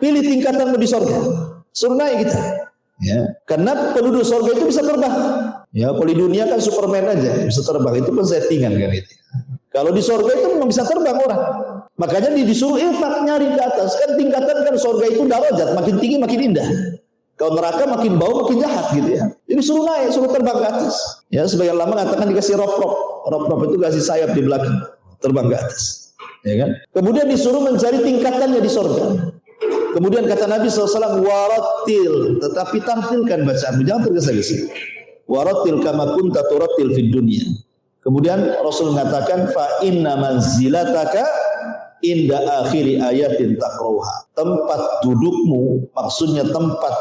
pilih tingkatanmu di surga, suruh naik kita, ya. Karena penduduk surga itu bisa terbang, ya. Kalau di dunia kan Superman aja bisa terbang, itu pun settingan kan itu. Kalau di surga itu memang bisa terbang orang. Makanya disuruh irfaq, nyari ke atas. Kan tingkatan kan surga itu darajat, makin tinggi makin indah. Kalau neraka makin bau makin jahat, gitu ya. Jadi suruh naik, suruh terbang ke atas. Ya, sebagian lama mengatakan dikasih rop-rop. Rop-rop itu kasih sayap di belakang, terbang ke atas. Ya kan? Kemudian disuruh mencari tingkatannya di surga. Kemudian kata Nabi SAW, warattil, tetapi tampilkan bacaanmu, jangan tergesa-gesa. Warattil kama kunta turattil fid dunya. Kemudian Rasul mengatakan, fa inna manzilataka inda akhiri ayatin taqrauha. Tempat dudukmu, maksudnya tempat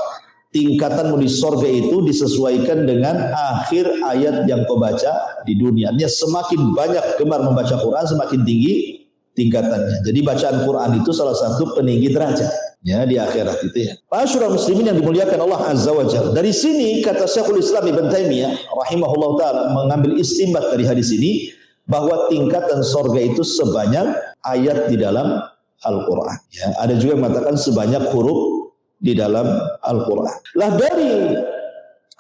tingkatanmu di surga itu disesuaikan dengan akhir ayat yang kau baca di dunia. Artinya semakin banyak gemar membaca Quran, semakin tinggi tingkatannya. Jadi bacaan Quran itu salah satu peninggi derajat, ya, di akhirat itu, ya. Masyarul muslimin yang dimuliakan Allah Azza wa Jalla. Dari sini kata Syekhul Islam Ibn Taimiyah rahimahullah taala mengambil istinbat dari hadis ini bahwa tingkatan surga itu sebanyak ayat di dalam Al-Quran. Ya, ada juga yang mengatakan sebanyak huruf di dalam Al-Quran. Lah dari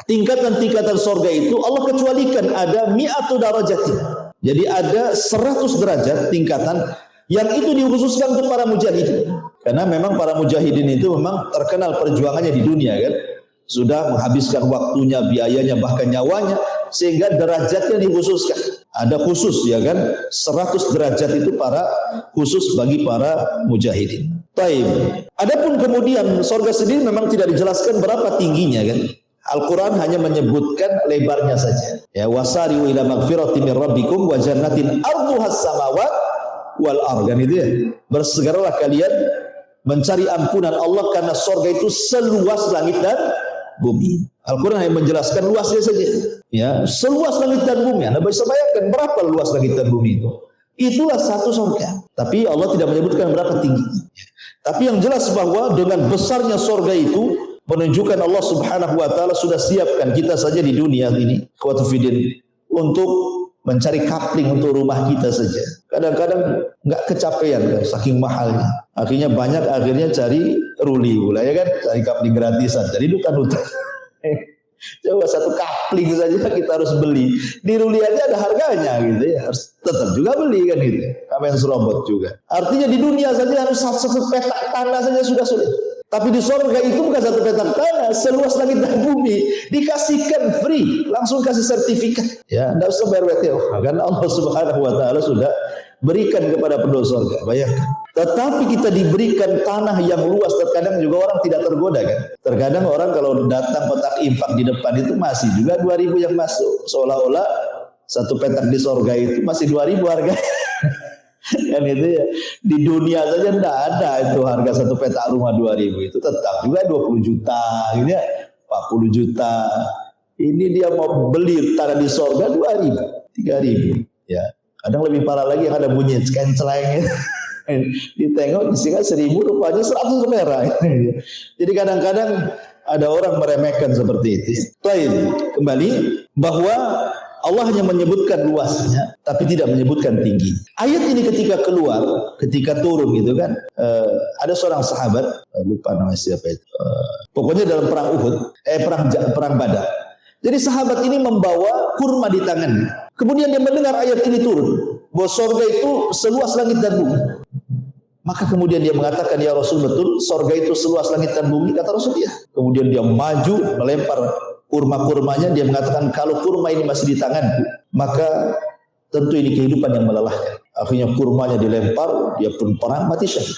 tingkatan-tingkatan sorga itu Allah kecualikan ada mi'atu darajatin. Jadi ada 100 derajat tingkatan yang itu dikhususkan untuk para mujahidin. Karena memang para mujahidin itu memang terkenal perjuangannya di dunia kan. Sudah menghabiskan waktunya, biayanya, bahkan nyawanya, sehingga derajatnya dikhususkan. Ada khusus ya kan, 100 derajat itu khusus bagi para mujahidin. Taib. Adapun kemudian sorga sendiri memang tidak dijelaskan berapa tingginya kan. Al-Quran hanya menyebutkan lebarnya saja. Ya, wasari'u ila magfirati min rabbikum wa jannatin arduhas samawat wal ardh. Kan itu ya. Bersegeralah kalian mencari ampunan Allah karena sorga itu seluas langit dan bumi. Al-Quran hanya menjelaskan luasnya saja. Ya, seluas langit dan bumi. Anda bisa bayangkan berapa luas langit dan bumi itu. Itulah satu sorga. Tapi Allah tidak menyebutkan berapa tingginya. Tapi yang jelas bahwa dengan besarnya sorga itu menunjukkan Allah Subhanahu wa taala sudah siapkan kita saja di dunia ini, kuatufidin, untuk mencari kapling untuk rumah kita saja. Kadang-kadang nggak kecapean saking mahalnya. Akhirnya cari ruli pula ya kan, cari kapling gratisan. Jadi duta-duta. Coba satu kapling saja kita harus beli. Di ruli aja ada harganya gitu ya. Harus tetap juga beli kan gitu. Kamen serobot juga. Artinya di dunia saja harus satu petak tanah saja sudah sulit. Tapi di surga itu bukan satu petak tanah, seluas langit dan bumi, dikasihkan free, langsung kasih sertifikat. Ya, enggak usah bayar WTO. Karena Allah Subhanahu wa taala sudah berikan kepada penduduk surga. Bayangkan. Tetapi kita diberikan tanah yang luas, terkadang juga orang tidak tergoda kan. Terkadang orang kalau datang kotak infak di depan itu masih juga 2.000 yang masuk. Seolah-olah satu petak di surga itu masih 2.000 harga. Kan itu ya, di dunia saja tidak ada itu harga satu petak rumah 2.000, itu tetap juga 20 juta gitu ya, 40 juta. Ini dia mau beli tanah di surga 2.000, 3.000 ya. Kadang lebih parah lagi yang ada bunyi kenceleng. Ditengok isinya 1.000, rupanya 100 merah. Jadi kadang-kadang ada orang meremehkan seperti itu. Baik, kembali bahwa Allah hanya menyebutkan luasnya, tapi tidak menyebutkan tinggi. Ayat ini ketika keluar, ketika turun gitu kan, ada seorang sahabat, lupa namanya siapa itu. Pokoknya dalam perang Uhud, perang Badar. Jadi sahabat ini membawa kurma di tangannya. Kemudian dia mendengar ayat ini turun, bahwa surga itu seluas langit dan bumi. Maka kemudian dia mengatakan, ya Rasul, betul surga itu seluas langit dan bumi? Kata Rasul, ya. Kemudian dia maju melempar kurma-kurmanya, dia mengatakan, kalau kurma ini masih di tanganku, maka tentu ini kehidupan yang melelahkan. Akhirnya kurmanya dilempar, dia pun perang, mati syahid.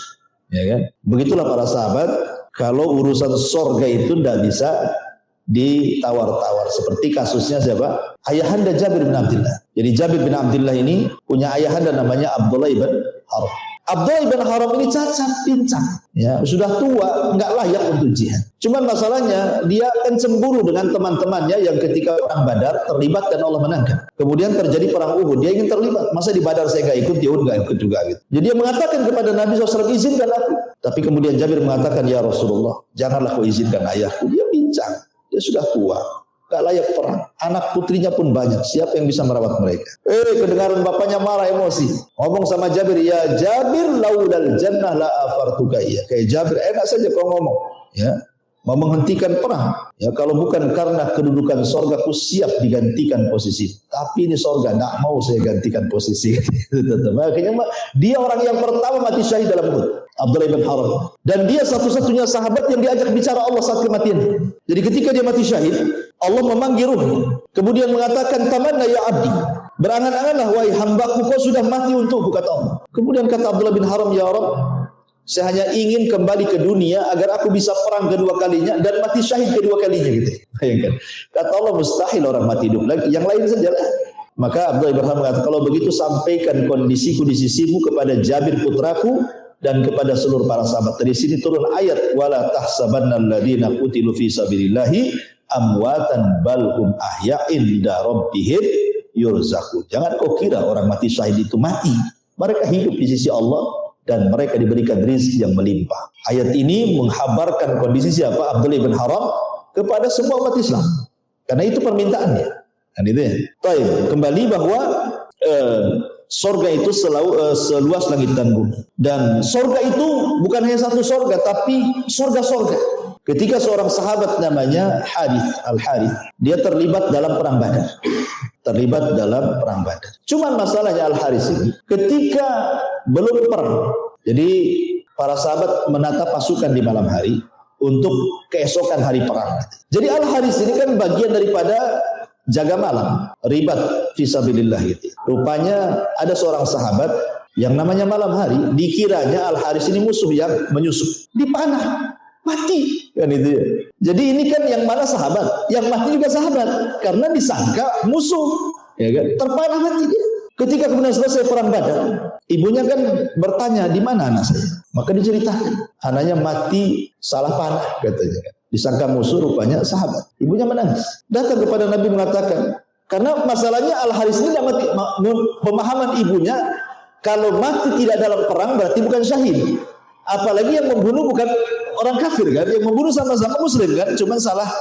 Ya kan? Begitulah para sahabat, kalau urusan surga itu tidak bisa ditawar-tawar. Seperti kasusnya siapa? Ayahanda Jabir bin Abdullah. Jadi Jabir bin Abdullah ini punya ayahanda namanya Abdullah ibn Haram. Abdullah ibn Haram ini cacat, pincang, ya, sudah tua, nggak layak untuk jihad. Cuman masalahnya dia akan cemburu dengan teman-temannya yang ketika perang Badar terlibat dan Allah menangkan. Kemudian terjadi perang Uhud, dia ingin terlibat. Masa di Badar saya nggak ikut, di Uhud nggak ikut juga gitu. Jadi dia mengatakan kepada Nabi SAW, izinkan aku. Tapi kemudian Jabir mengatakan, ya Rasulullah, janganlah kau izinkan ayahku. Dia pincang, dia sudah tua, gak layak perang. Anak putrinya pun banyak. Siapa yang bisa merawat mereka? Kedengaran bapaknya marah, emosi. Ngomong sama Jabir, ya Jabir, laulal jannah la afartuka iya. Kayak Jabir, enak saja kau ngomong. Ya, mau menghentikan perang. Ya, kalau bukan karena kedudukan sorga, aku siap digantikan posisi. Tapi ini sorga, gak mau saya gantikan posisi. Akhirnya dia orang yang pertama mati syahid dalam Uhud. Abdullah bin Haram. Dan dia satu-satunya sahabat yang diajak bicara Allah saat kematian. Jadi ketika dia mati syahid, Allah memanggil ruhnya. Kemudian mengatakan, tamanna ya abdi. Berangan-anganlah wahai hambaku, kau sudah mati untukku, kata Allah. Kemudian kata Abdullah bin Haram, ya Rabb, saya hanya ingin kembali ke dunia agar aku bisa perang kedua kalinya dan mati syahid kedua kalinya gitu. Bayangkan. Kata Allah, mustahil orang mati hidup lagi. Yang lain sajalah. Maka Abdullah bin Haram mengatakan, kalau begitu sampaikan kondisiku di sisimu kepada Jabir putraku dan kepada seluruh para sahabat. Dari sini turun ayat, wala tahsabannal ladzina qutilu fi sabilillahi amwatan bal hum ahya'in inda rabbihim yurzaqun. Jangan kau kira orang mati syahid itu mati. Mereka hidup di sisi Allah dan mereka diberikan rezeki yang melimpah. Ayat ini menghabarkan kondisi siapa? Abdullah bin Haram kepada semua umat Islam. Karena itu permintaannya. Kan itu ya. Baik, kembali bahwa Sorga itu seluas langit dan bumi. Dan sorga itu bukan hanya satu sorga, tapi sorga-sorga. Ketika seorang sahabat namanya Al-Harith, dia terlibat dalam perang Badar. Cuman masalahnya Al-Harith ini, ketika belum perang, jadi para sahabat menata pasukan di malam hari untuk keesokan hari perang. Jadi Al-Harith ini kan bagian daripada jaga malam, ribat fisabilillah gitu. Rupanya ada seorang sahabat yang namanya malam hari, dikiranya Al-Harith ini musuh yang menyusup, dipanah, mati kan itu ya. Jadi ini kan yang mana sahabat, yang mati juga sahabat karena disangka musuh, ya kan? Terpanah mati dia. Ketika kemudian selesai perang Badar, ibunya kan bertanya, di mana anak saya? Maka diceritakan, anaknya mati salah panah katanya. Disangka musuh, rupanya sahabat. Ibunya menangis. Datang kepada Nabi mengatakan, karena masalahnya Al-Harith ini mati, pemahaman ibunya, kalau mati tidak dalam perang berarti bukan syahid. Apalagi yang membunuh bukan orang kafir kan, yang membunuh sama-sama muslim kan, cuma salah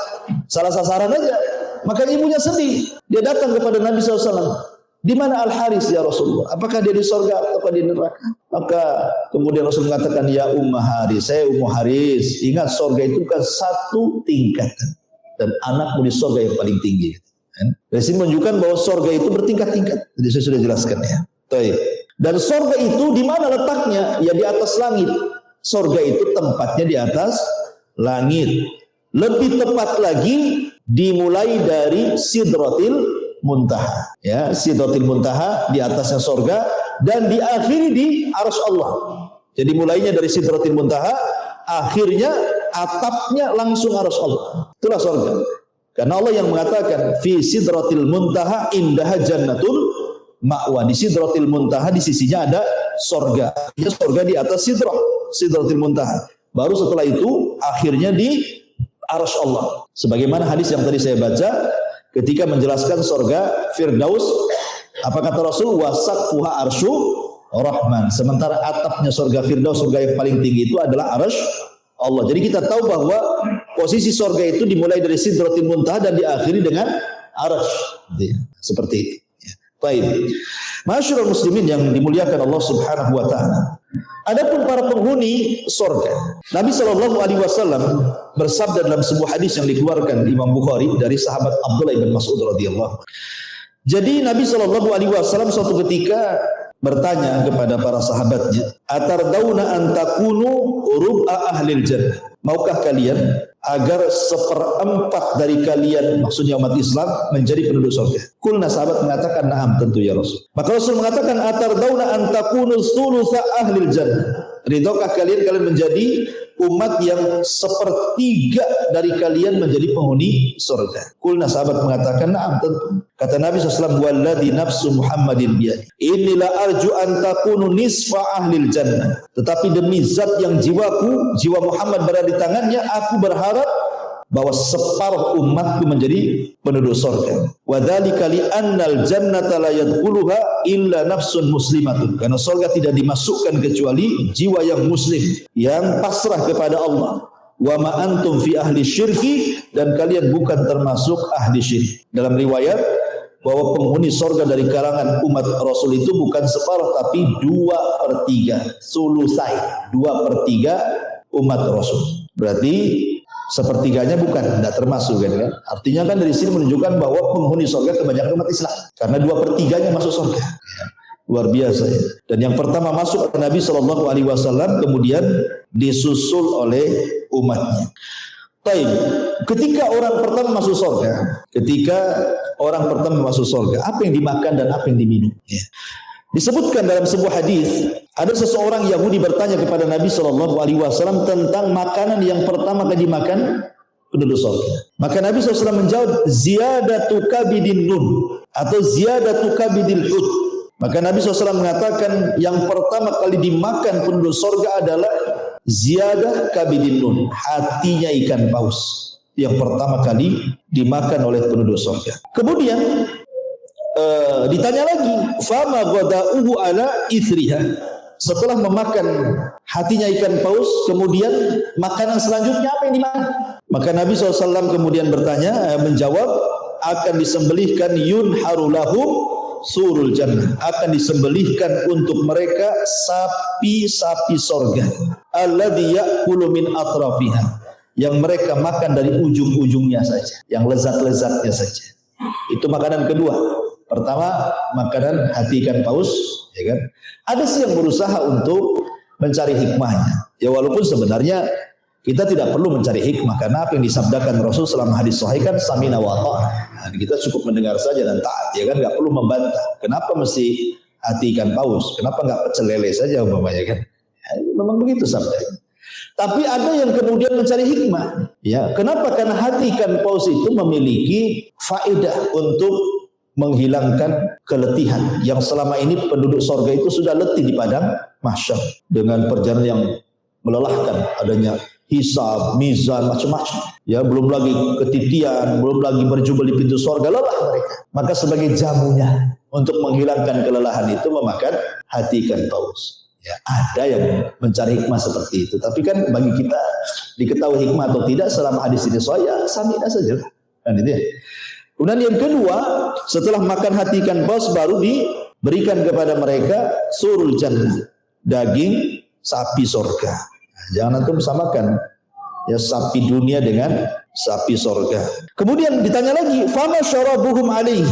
sasaran aja. Maka ibunya sedih. Dia datang kepada Nabi SAW. Di mana Al-Harith ya Rasulullah? Apakah dia di surga atau di neraka? Maka kemudian Rasul mengatakan, ya Ummah Harith, saya Ummu Harith. Ingat, surga itu bukan satu tingkatan, dan anakmu di surga yang paling tinggi. Dari sini menunjukkan bahwa surga itu bertingkat-tingkat. Jadi saya sudah jelaskan ya. Baik. Dan surga itu di mana letaknya? Ya di atas langit. Surga itu tempatnya di atas langit. Lebih tepat lagi dimulai dari Sidratil Muntaha, ya, Sidratil Muntaha di atasnya surga dan diakhiri di Arsy Allah. Jadi mulainya dari Sidratil Muntaha, akhirnya atapnya langsung Arsy Allah. Itulah surga. Karena Allah yang mengatakan fi Sidratil Muntaha indaha jannatul ma'wa. Di Sidratil Muntaha di sisinya ada surga. Ya, surga di atas Sidratil Muntaha. Baru setelah itu akhirnya di Arsy Allah. Sebagaimana hadis yang tadi saya baca, ketika menjelaskan surga Firdaus, apa kata Rasul? Wasaqfuha arsyu Rahman. Sementara atapnya surga Firdaus, surga yang paling tinggi itu adalah Arsy Allah. Jadi kita tahu bahwa posisi surga itu dimulai dari Sidratil Muntaha dan diakhiri dengan Arsy. Seperti itu. Baik. Masyarul muslimin yang dimuliakan Allah Subhanahu wa taala. Adapun para penghuni surga, Nabi SAW bersabda dalam sebuah hadis yang dikeluarkan Imam Bukhari dari sahabat Abdullah bin Mas'ud radhiyallahu. Jadi Nabi SAW suatu ketika bertanya kepada para sahabatnya, "Atardauna an takunu rub'a ahlil jannah?" Maukah kalian agar 1/4 dari kalian, maksudnya umat Islam, menjadi penduduk surga? Kulna, sahabat mengatakan, na'am, tentu ya Rasul. Maka Rasul mengatakan, atardauna an takunu thulutha ahlil jannah? Ridhokah kalian menjadi umat yang 1/3 dari kalian menjadi penghuni surga? Kulna, sahabat mengatakan, na'am, tentu. Kata Nabi SAW, walladhi nafsu Muhammadin biyadi, inilah arju an takunu nisfa ahlil jannah. Tetapi demi zat yang jiwa Muhammad berada di tangannya, aku berharap bahwa separuh umatku menjadi penduduk surga. Wa dzalika li annal jannata la yadkhuluha illa nafsun muslimatun. Karena surga tidak dimasukkan kecuali jiwa yang muslim, yang pasrah kepada Allah. Wa ma antum fi ahli syirki, dan kalian bukan termasuk ahli syirik. Dalam riwayat bahwa penghuni surga dari kalangan umat Rasul itu bukan separuh tapi 2/3, sulusai, 2/3 umat Rasul. Berarti sepertiganya bukan, tidak termasuk kan? Artinya kan dari sini menunjukkan bahwa penghuni surga kebanyakan umat Islam, karena 2/3-nya masuk surga. Luar biasa ya. Dan yang pertama masuk Nabi SAW, kemudian disusul oleh umatnya. Baik, ketika orang pertama masuk surga, apa yang dimakan dan apa yang diminum? Ya. Disebutkan dalam sebuah hadis, ada seseorang Yahudi bertanya kepada Nabi SAW tentang makanan yang pertama kali dimakan penduduk surga. Maka Nabi SAW menjawab, ziyadatu kabidin nun, atau ziyadatu kabidil hud. Maka Nabi SAW mengatakan yang pertama kali dimakan penduduk surga adalah ziyadah kabidin nun, hatinya ikan paus, yang pertama kali dimakan oleh penduduk surga. Kemudian ditanya lagi, fama ghada'uhu ala ithriha. Setelah memakan hatinya ikan paus, kemudian makanan selanjutnya apa yang dimakan? Maka Nabi SAW kemudian menjawab, akan disembelihkan yunharu lahum surul jannah, akan disembelihkan untuk mereka sapi-sapi sorga, alladzi ya'kulu min atrafiha, yang mereka makan dari ujung-ujungnya saja, yang lezat-lezatnya saja. Itu makanan kedua. Pertama, makanan hati ikan paus, ya kan? Ada sih yang berusaha untuk mencari hikmahnya. Ya walaupun sebenarnya kita tidak perlu mencari hikmah, karena apa yang disabdakan Rasul selama hadis sahih kan samina wa ta'ah. Nah, kita cukup mendengar saja dan taat, ya kan, nggak perlu membantah. Kenapa mesti hati ikan paus? Kenapa nggak pecel lele saja umpamanya kan? Ya, memang begitu sabdanya. Tapi ada yang kemudian mencari hikmah. Ya, kenapa? Karena hati ikan paus itu memiliki faedah untuk menghilangkan keletihan yang selama ini penduduk sorga itu sudah letih di padang mahsyar dengan perjalanan yang melelahkan, adanya hisab, mizan, macam-macam. Ya, belum lagi ketitian, belum lagi berjubel di pintu sorga, lelah mereka. Maka sebagai jamunya untuk menghilangkan kelelahan itu memakan hati ikan paus. Ya, ada yang mencari hikmah seperti itu. Tapi kan bagi kita diketahui hikmah atau tidak selama hadis ini saya samina saja. Kan itu ya. Kemudian yang kedua, setelah makan hati ikan paus baru diberikan kepada mereka surul jannah, daging sapi sorga. Jangan antum samakan ya sapi dunia dengan sapi sorga. Kemudian ditanya lagi, fama syarabuhum alaihi.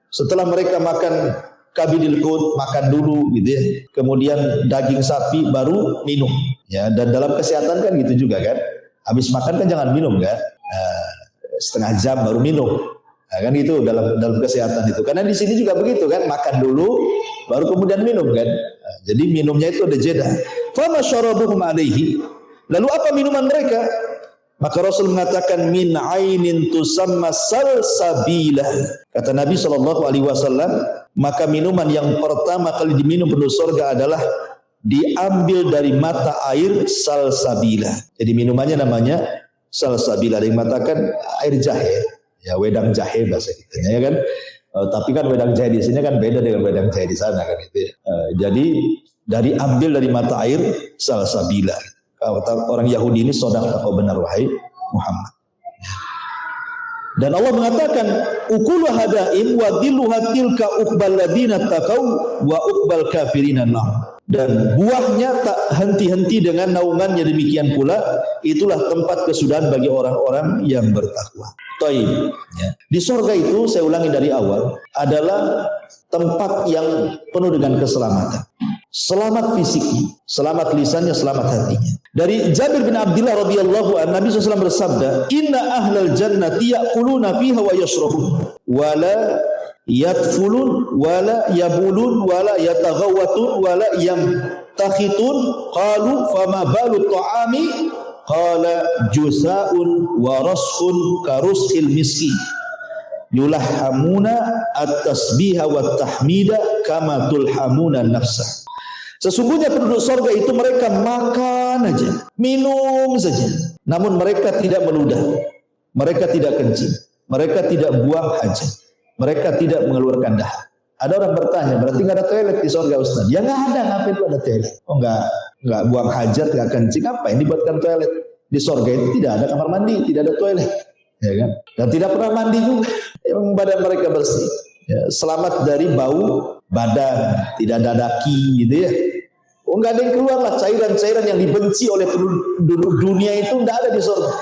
Setelah mereka makan kabidil qut, makan dulu gitu ya. Kemudian daging sapi baru minum. Ya, dan dalam kesehatan kan gitu juga kan. Habis makan kan jangan minum kan. Setengah jam baru minum. Nah, kan gitu dalam kesehatan itu. Karena di sini juga begitu kan, makan dulu baru kemudian minum kan. Nah, jadi minumnya itu ada jeda. Fama syarabuhum alaihi. Lalu apa minuman mereka? Maka Rasul mengatakan min ainin tusamma salsabila. Kata Nabi SAW, maka minuman yang pertama kali diminum penduduk surga adalah diambil dari mata air salsabila. Jadi minumannya namanya salsabila. Ada yang mengatakan air jahe. Ya, wedang jahe bahasa kitanya ya kan. Tapi kan wedang jahe di sini kan beda dengan wedang jahe di sana kan itu ya. Jadi ambil dari mata air salsabila. Orang Yahudi ini sodaq kau benar wahai Muhammad. Dan Allah mengatakan ukulu hadaim wa dhilluha tilka uqbal ladina taqaw wa uqbal kafirina nar. Dan buahnya tak henti-henti dengan naungannya, demikian pula itulah tempat kesudahan bagi orang-orang yang bertakwa. Taib. Ya. Di surga itu, saya ulangi dari awal, adalah tempat yang penuh dengan keselamatan. Selamat fisiknya, selamat lisannya, selamat hatinya. Dari Jabir bin Abdullah radhiyallahu anhu, Nabi SAW bersabda, "Inna ahlal jannati ya'kuluna fiha wa yashrabun, wala yatfulun, wala yabulun, wala yataghawwatun, wala yamtakhitun." Qalu fama balu ta'ami? Qala jusa'un wa raskhun karushil miski. Yulhamuna at-tasbiha wa tahmida kama tulhamuna nafsa. Sesungguhnya penduduk surga itu mereka makan aja, minum saja, namun mereka tidak meludah, mereka tidak kencing, mereka tidak buang hajat, mereka tidak mengeluarkan dahak. Ada orang bertanya, berarti nggak ada toilet di surga Ustaz? Ya nggak ada, ngapain itu ada toilet? Oh nggak buang hajat, nggak kencing, apa yang dibuatkan toilet? Di surga itu tidak ada kamar mandi, tidak ada toilet, ya kan? Dan tidak pernah mandi juga, yang badan mereka bersih. Ya, selamat dari bau badan, tidak ada daki gitu ya. Oh nggak ada yang keluar lah, cairan-cairan yang dibenci oleh penduduk dunia itu nggak ada di surga.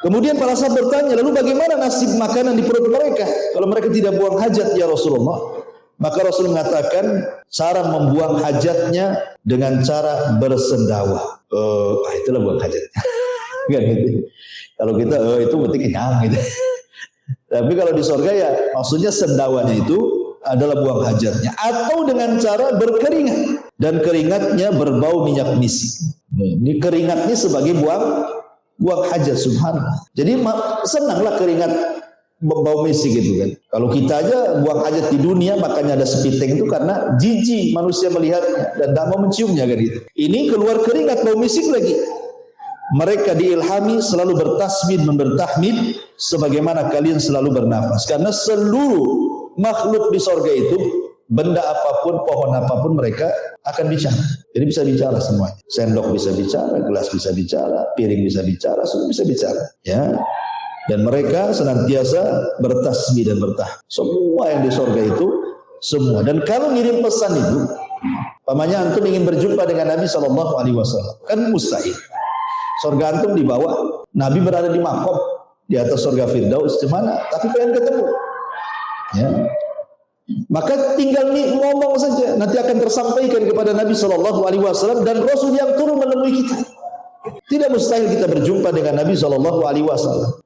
Kemudian para sahabat bertanya, lalu bagaimana nasib makanan di perut mereka kalau mereka tidak buang hajat ya Rasulullah? Maka Rasul mengatakan cara membuang hajatnya dengan cara bersendawa. Itulah buang hajatnya. Kan gitu. Kalau kita itu berarti kenyang gitu. Tapi kalau di surga ya maksudnya sendawanya itu adalah buang hajatnya, atau dengan cara berkeringat, dan keringatnya berbau minyak misik. Ini keringatnya sebagai buang hajat, subhanallah. Jadi senanglah keringat bau misik gitu kan. Kalau kita aja buang hajat di dunia, makanya ada sepiteng itu karena jijik manusia melihatnya dan tidak mau menciumnya kan gitu. Ini keluar keringat bau misik lagi. Mereka diilhami selalu bertasbih, bertahmid sebagaimana kalian selalu bernafas. Karena seluruh makhluk di surga itu, benda apapun, pohon apapun, mereka akan bicara. Jadi bisa bicara semuanya. Sendok bisa bicara, gelas bisa bicara, piring bisa bicara, semua bisa bicara. Ya. Dan mereka senantiasa bertasbih dan bertahmid. Semua yang di surga itu, semua. Dan kalau ngirim pesan itu, pamannya antum ingin berjumpa dengan Nabi SAW, kan mustahil. Surga antum di bawah, Nabi berada di makom di atas surga Firdaus, di mana? Tapi pengen ketemu. Ya. Maka tinggal ngomong saja, nanti akan tersampaikan kepada Nabi SAW dan Rasul yang turun menemui kita. Tidak mustahil kita berjumpa dengan Nabi SAW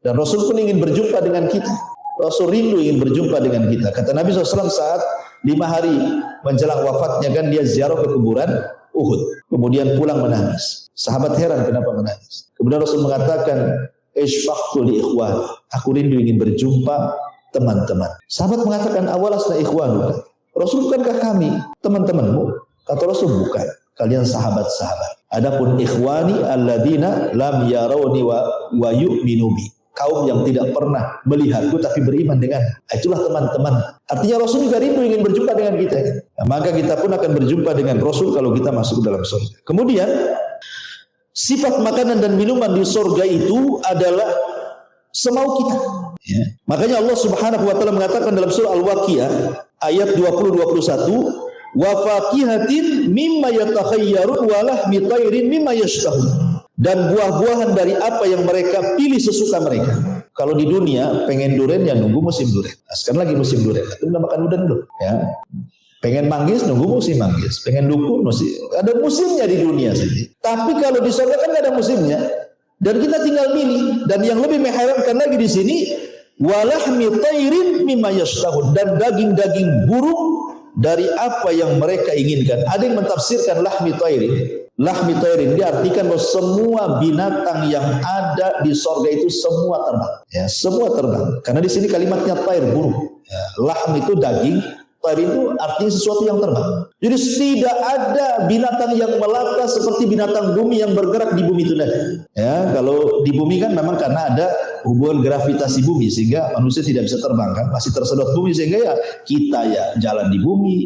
dan Rasul pun ingin berjumpa dengan kita. Rasul rindu ingin berjumpa dengan kita. Kata Nabi SAW saat 5 hari menjelang wafatnya kan dia ziarah ke kuburan Uhud, kemudian pulang menangis. Sahabat heran kenapa menangis. Kemudian Rasul mengatakan, "Ishfaqtu li ikhwan." Aku rindu ingin berjumpa teman-teman. Sahabat mengatakan, "Awalasna ikhwanuka." Rasul, bukankah kami teman-temanmu? Kata Rasul, bukan. Kalian sahabat-sahabat. Adapun ikhwani alladzina lam yarawni wa yu'minu bi. Kaum yang tidak pernah melihatku tapi beriman dengan. Itulah teman-teman. Artinya Rasul juga rindu ingin berjumpa dengan kita. Nah, maka kita pun akan berjumpa dengan Rasul kalau kita masuk ke dalam surga. Kemudian sifat makanan dan minuman di surga itu adalah semau kita. Ya. Makanya Allah Subhanahu wa taala mengatakan dalam surah Al-Waqiah ayat 20-21, wa faqihatin mimma yatakhayyarun wa lahmi tayrin mimma yashtahun. Dan buah-buahan dari apa yang mereka pilih sesuka mereka. Kalau di dunia pengen durian ya nunggu musim durian. Nah, sekarang lagi musim durian. Itu udah makan durian dulu. Ya. Pengen manggis nunggu musim manggis. Pengen duku musim. Ada musimnya di dunia saja. Tapi kalau di surga kan nggak ada musimnya. Dan kita tinggal milih. Dan yang lebih mengherankan lagi di sini, walahmi tayrin mimma yashtahun. Dan daging-daging burung dari apa yang mereka inginkan. Ada yang mentafsirkan lahmi tayrin. Lahmi tayrin diartikan bahwa semua binatang yang ada di sorga itu semua terbang. Ya, semua terbang. Karena di sini kalimatnya tayr, burung. Ya, lahm itu daging, tayr itu artinya sesuatu yang terbang. Jadi tidak ada binatang yang melata seperti binatang bumi yang bergerak di bumi itu tadi. Ya, kalau di bumi kan memang karena ada hubungan gravitasi bumi sehingga manusia tidak bisa terbang kan, masih tersedot bumi sehingga ya kita ya jalan di bumi.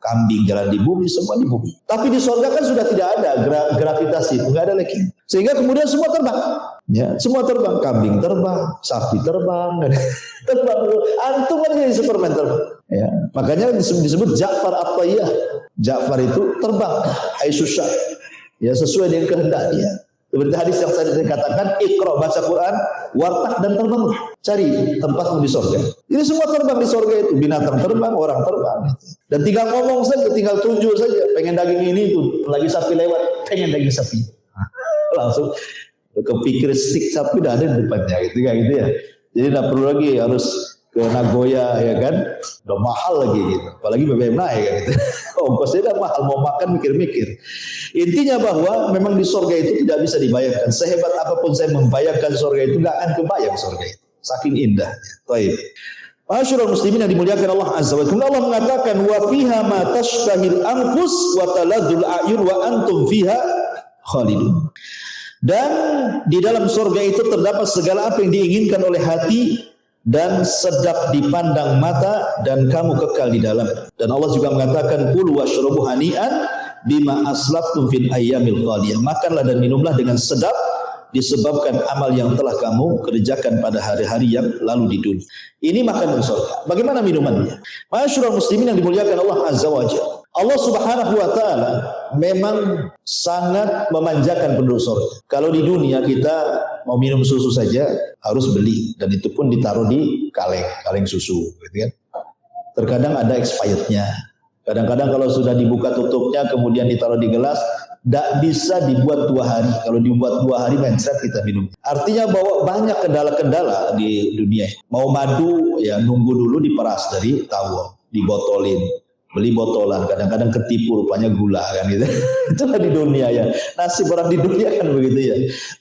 Kambing jalan di bumi, semua di bumi. Tapi di surga kan sudah tidak ada gravitasi, nggak ada lagi. Sehingga kemudian semua terbang. Ya, semua terbang. Kambing terbang, sapi terbang, terbang. Antum kan jadi Superman terbang. Ya, makanya disebut Ja'far at-Tayyah. Ja'far itu terbang, haitsusya. Ya, sesuai dengan kehendak dia. Seperti hadis yang saya katakan, Iqra, baca Quran, wartaq dan terbang. Cari tempatmu di surga. Ini semua terbang di surga itu. Binatang terbang, orang terbang. Dan tinggal ngomong saja, tinggal tunjuk saja. Pengen daging ini tuh, lagi sapi lewat, pengen daging sapi. Langsung kepikir stik sapi udah ada di depannya gitu ya. Jadi tidak perlu lagi harus ke Nagoya ya kan. Udah mahal lagi gitu. Apalagi BBM naik kan gitu. Ongkosnya udah mahal, mau makan mikir-mikir. Intinya bahwa memang di surga itu tidak bisa dibayangkan. Sehebat apapun saya membayangkan surga itu gak akan kebayang surga itu. Saking indahnya. Baik. Masyaallah muslimin yang dimuliakan Allah Azza wa Jalla. Allah mengatakan wa fiha ma tashtahil anfus wa taladzul a'yun wa antum fiha khalidun. Dan di dalam surga itu terdapat segala apa yang diinginkan oleh hati dan sedap dipandang mata dan kamu kekal di dalam. Dan Allah juga mengatakan kulu washrabu hani'an bima aslaftum fil ayyamil qaliyah. Makanlah dan minumlah dengan sedap disebabkan amal yang telah kamu kerjakan pada hari-hari yang lalu di dunia. Ini makanan surga. Bagaimana minumannya? Masyaallah muslimin yang dimuliakan Allah Azza wa Jalla. Allah Subhanahu wa taala memang sangat memanjakan penduduk surga. Kalau di dunia kita mau minum susu saja harus beli dan itu pun ditaruh di kaleng susu, gitu kan. Terkadang ada expirednya. Kadang-kadang kalau sudah dibuka tutupnya kemudian ditaruh di gelas, tidak bisa dibuat 2 hari. Kalau dibuat 2 hari mencret kita minum. Artinya bahwa banyak kendala-kendala di dunia. Mau madu ya nunggu dulu diperas dari tawon, dibotolin. Beli botolan, kadang-kadang ketipu rupanya gula kan gitu. Itulah di dunia ya. Nasib orang di dunia kan begitu ya.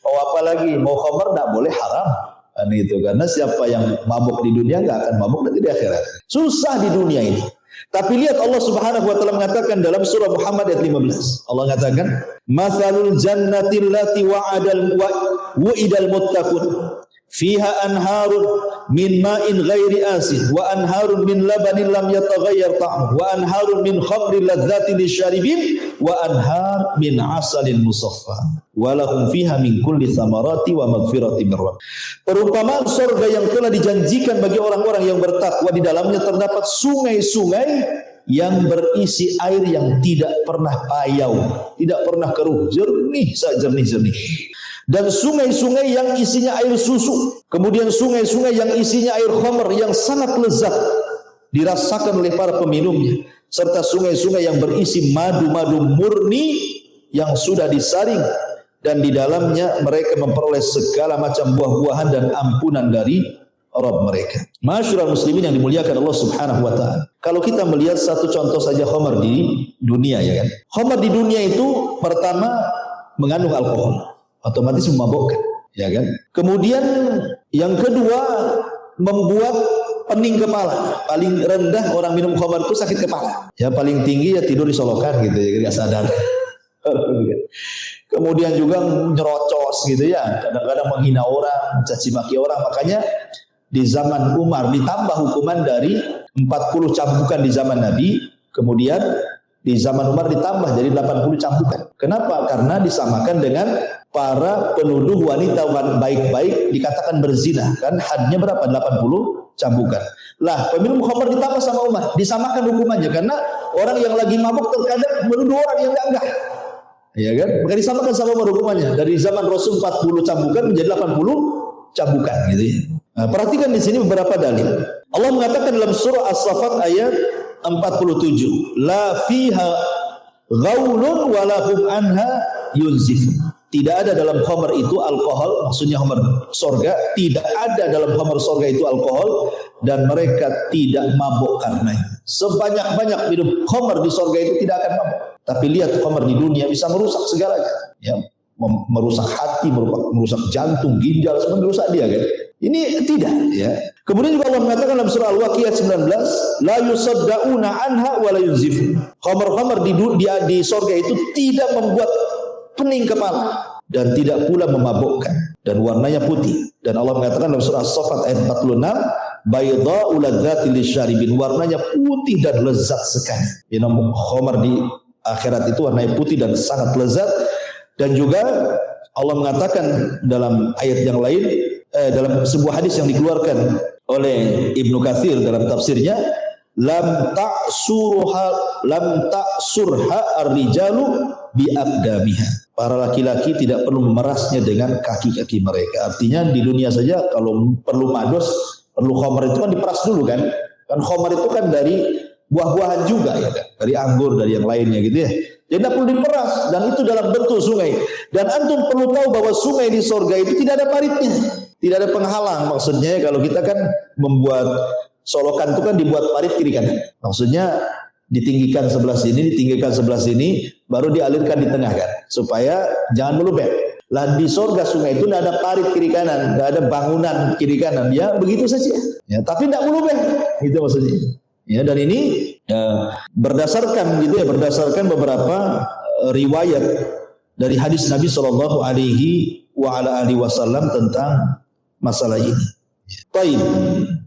Mau apa lagi? Mau khamar enggak boleh, haram. Kan itu karena siapa yang mabuk di dunia enggak akan mabuk nanti di akhirat. Susah di dunia ini. Tapi lihat Allah Subhanahu wa taala mengatakan dalam surah Muhammad ayat 15. Allah mengatakan, "Matsalul jannati allati wa'idal muttaqun fiha anharun min ma'in ghairi asin wa anharun min labanin lam yataghayyar ta'muhu wa anharun min khamrin ladzatin lisyaribin wa anhar min asalin musaffa wa lahum fiha min kulli thamarati wa maghfirati min rabb. Perumpamaan surga yang telah dijanjikan bagi orang-orang yang bertakwa, di dalamnya terdapat sungai-sungai yang berisi air yang tidak pernah payau, tidak pernah keruh, jernih sejernih-jernih. Dan sungai-sungai yang isinya air susu, kemudian sungai-sungai yang isinya air khamr yang sangat lezat dirasakan oleh para peminumnya, serta sungai-sungai yang berisi madu-madu murni yang sudah disaring, dan di dalamnya mereka memperoleh segala macam buah-buahan dan ampunan dari Rabb mereka. Masyarul muslimin yang dimuliakan Allah Subhanahu wa taala. Kalau kita melihat satu contoh saja khamr di dunia, ya kan? Khamr di dunia itu pertama mengandung alkohol, otomatis memabukkan, ya kan? Kemudian yang kedua membuat pening kepala. Paling rendah orang minum khamr itu sakit kepala. Ya paling tinggi ya tidur di solokan gitu ya, enggak sadar. Kemudian juga nyerocos gitu ya, kadang-kadang menghina orang, caci maki orang. Makanya di zaman Umar ditambah hukuman dari 40 cambukan di zaman Nabi, kemudian di zaman Umar ditambah jadi 80 cambukan. Kenapa? Karena disamakan dengan para penuduh wanita baik-baik dikatakan berzina. Kan hadnya berapa? 80 cambukan. Lah, peminum khamr ditambah sama Umar, disamakan hukumannya karena orang yang lagi mabuk terkadang menuduh orang yang enggak. Ya kan? Maka disamakan sama Umar hukumannya. Dari zaman Rasul 40 cambukan menjadi 80 cambukan gitu ya. Nah, perhatikan di sini beberapa dalil. Allah mengatakan dalam surah As-Saffat ayat 47, la fiha ghaulun wa lahum anha yunzifun. Tidak ada dalam khamr itu alkohol, maksudnya khamr surga, tidak ada dalam khamr surga itu alkohol dan mereka tidak mabuk karenanya. Sebanyak-banyak minum khamr di surga itu tidak akan mabuk. Tapi lihat khamr di dunia bisa merusak segalanya, ya, merusak hati, merusak jantung, ginjal, semua merusak dia kan. Ini tidak, ya. Kemudian juga Allah mengatakan dalam surah Al-Waqiah 19, la yusaddauna anha wa la yunzifun. Khamr-khamr di surga itu tidak membuat pening kepala dan tidak pula memabukkan, dan warnanya putih. Dan Allah mengatakan dalam surah As-Saffat ayat 46, baydha'u ladzatil lisyaribin, warnanya putih dan lezat sekali. Minum khamr di akhirat itu warnanya putih dan sangat lezat. Dan juga Allah mengatakan dalam ayat yang lain, dalam sebuah hadis yang dikeluarkan oleh Ibnu Katsir dalam tafsirnya, lam ta'surha ar-rijalu bi aqdamiha. Para laki-laki tidak perlu memerasnya dengan kaki-kaki mereka. Artinya di dunia saja kalau perlu mados, perlu khamr itu kan diperas dulu kan. Kan khamr itu kan dari buah-buahan juga ya kan, dari anggur, dari yang lainnya gitu ya. Jadi tidak perlu diperas, dan itu dalam bentuk sungai. Dan antum perlu tahu bahwa sungai di surga itu tidak ada paritnya, tidak ada penghalang. Maksudnya kalau kita kan membuat solokan itu kan dibuat parit kiri kanan. Maksudnya ditinggikan sebelah sini, ditinggikan sebelah sini, baru dialirkan di tengah kan, supaya jangan melubek. Lah di surga sungai itu tidak ada parit kiri kanan, tidak ada bangunan kiri kanan, ya begitu saja. Ya, tapi tidak melubek, itu maksudnya. Ya, dan ini berdasarkan gitu ya, berdasarkan beberapa riwayat dari hadis Nabi Shallallahu Alaihi Wasallam tentang masalah ini. Baik.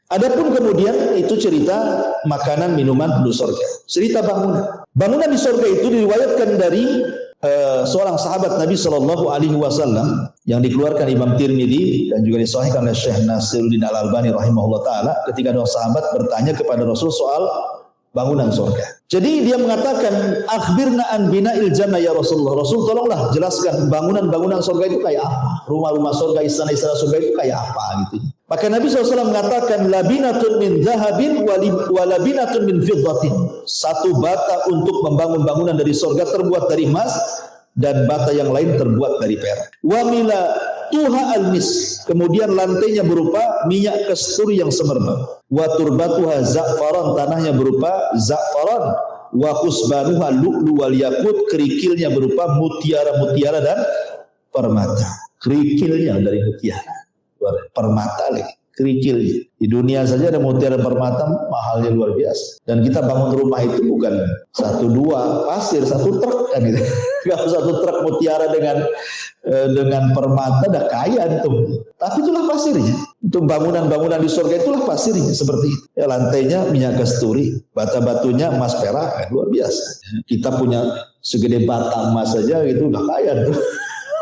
Adapun kemudian itu cerita makanan minuman penduduk surga, cerita bangunan. Bangunan di surga itu diriwayatkan dari seorang sahabat Nabi Shallallahu Alaihi Wasallam yang dikeluarkan Imam Tirmidzi dan juga disahihkan oleh Syekh Nasiruddin Al-Albani rahimahullah taala, ketika ada sahabat bertanya kepada Rasul soal bangunan surga. Jadi dia mengatakan, akhbirna an bina'il jannah ya Rasulullah. Rasul tolonglah jelaskan bangunan-bangunan surga itu kayak apa, rumah-rumah surga, istana-istana surga itu kayak apa gitu. Maka Nabi SAW mengatakan, labinatun min zahabin wa labinatun min fiddatin. Satu bata untuk membangun bangunan dari surga terbuat dari emas, dan bata yang lain terbuat dari perak. Wa mila tuha al-mis, kemudian lantainya berupa minyak kasturi yang semerbak. Wa turbatuha za'faran, tanahnya berupa za'faran. Wa khusbanuha lu'lu wal yakut, kerikilnya berupa mutiara-mutiara dan permata. Kerikilnya dari mutiara, permata lagi, kerikilnya. Di dunia saja ada mutiara permata, mahalnya luar biasa. Dan kita bangun rumah itu bukan 1-2 pasir, 1 truk kan itu. Kalau 1 truk mutiara dengan permata dah kaya itu. Tapi itulah pasirnya. Untuk bangunan-bangunan di surga itulah pasirnya seperti itu. Ya, lantainya minyak kasturi, bata-batunya emas perak, luar biasa. Kita punya segede bata emas saja gitu udah kaya tuh.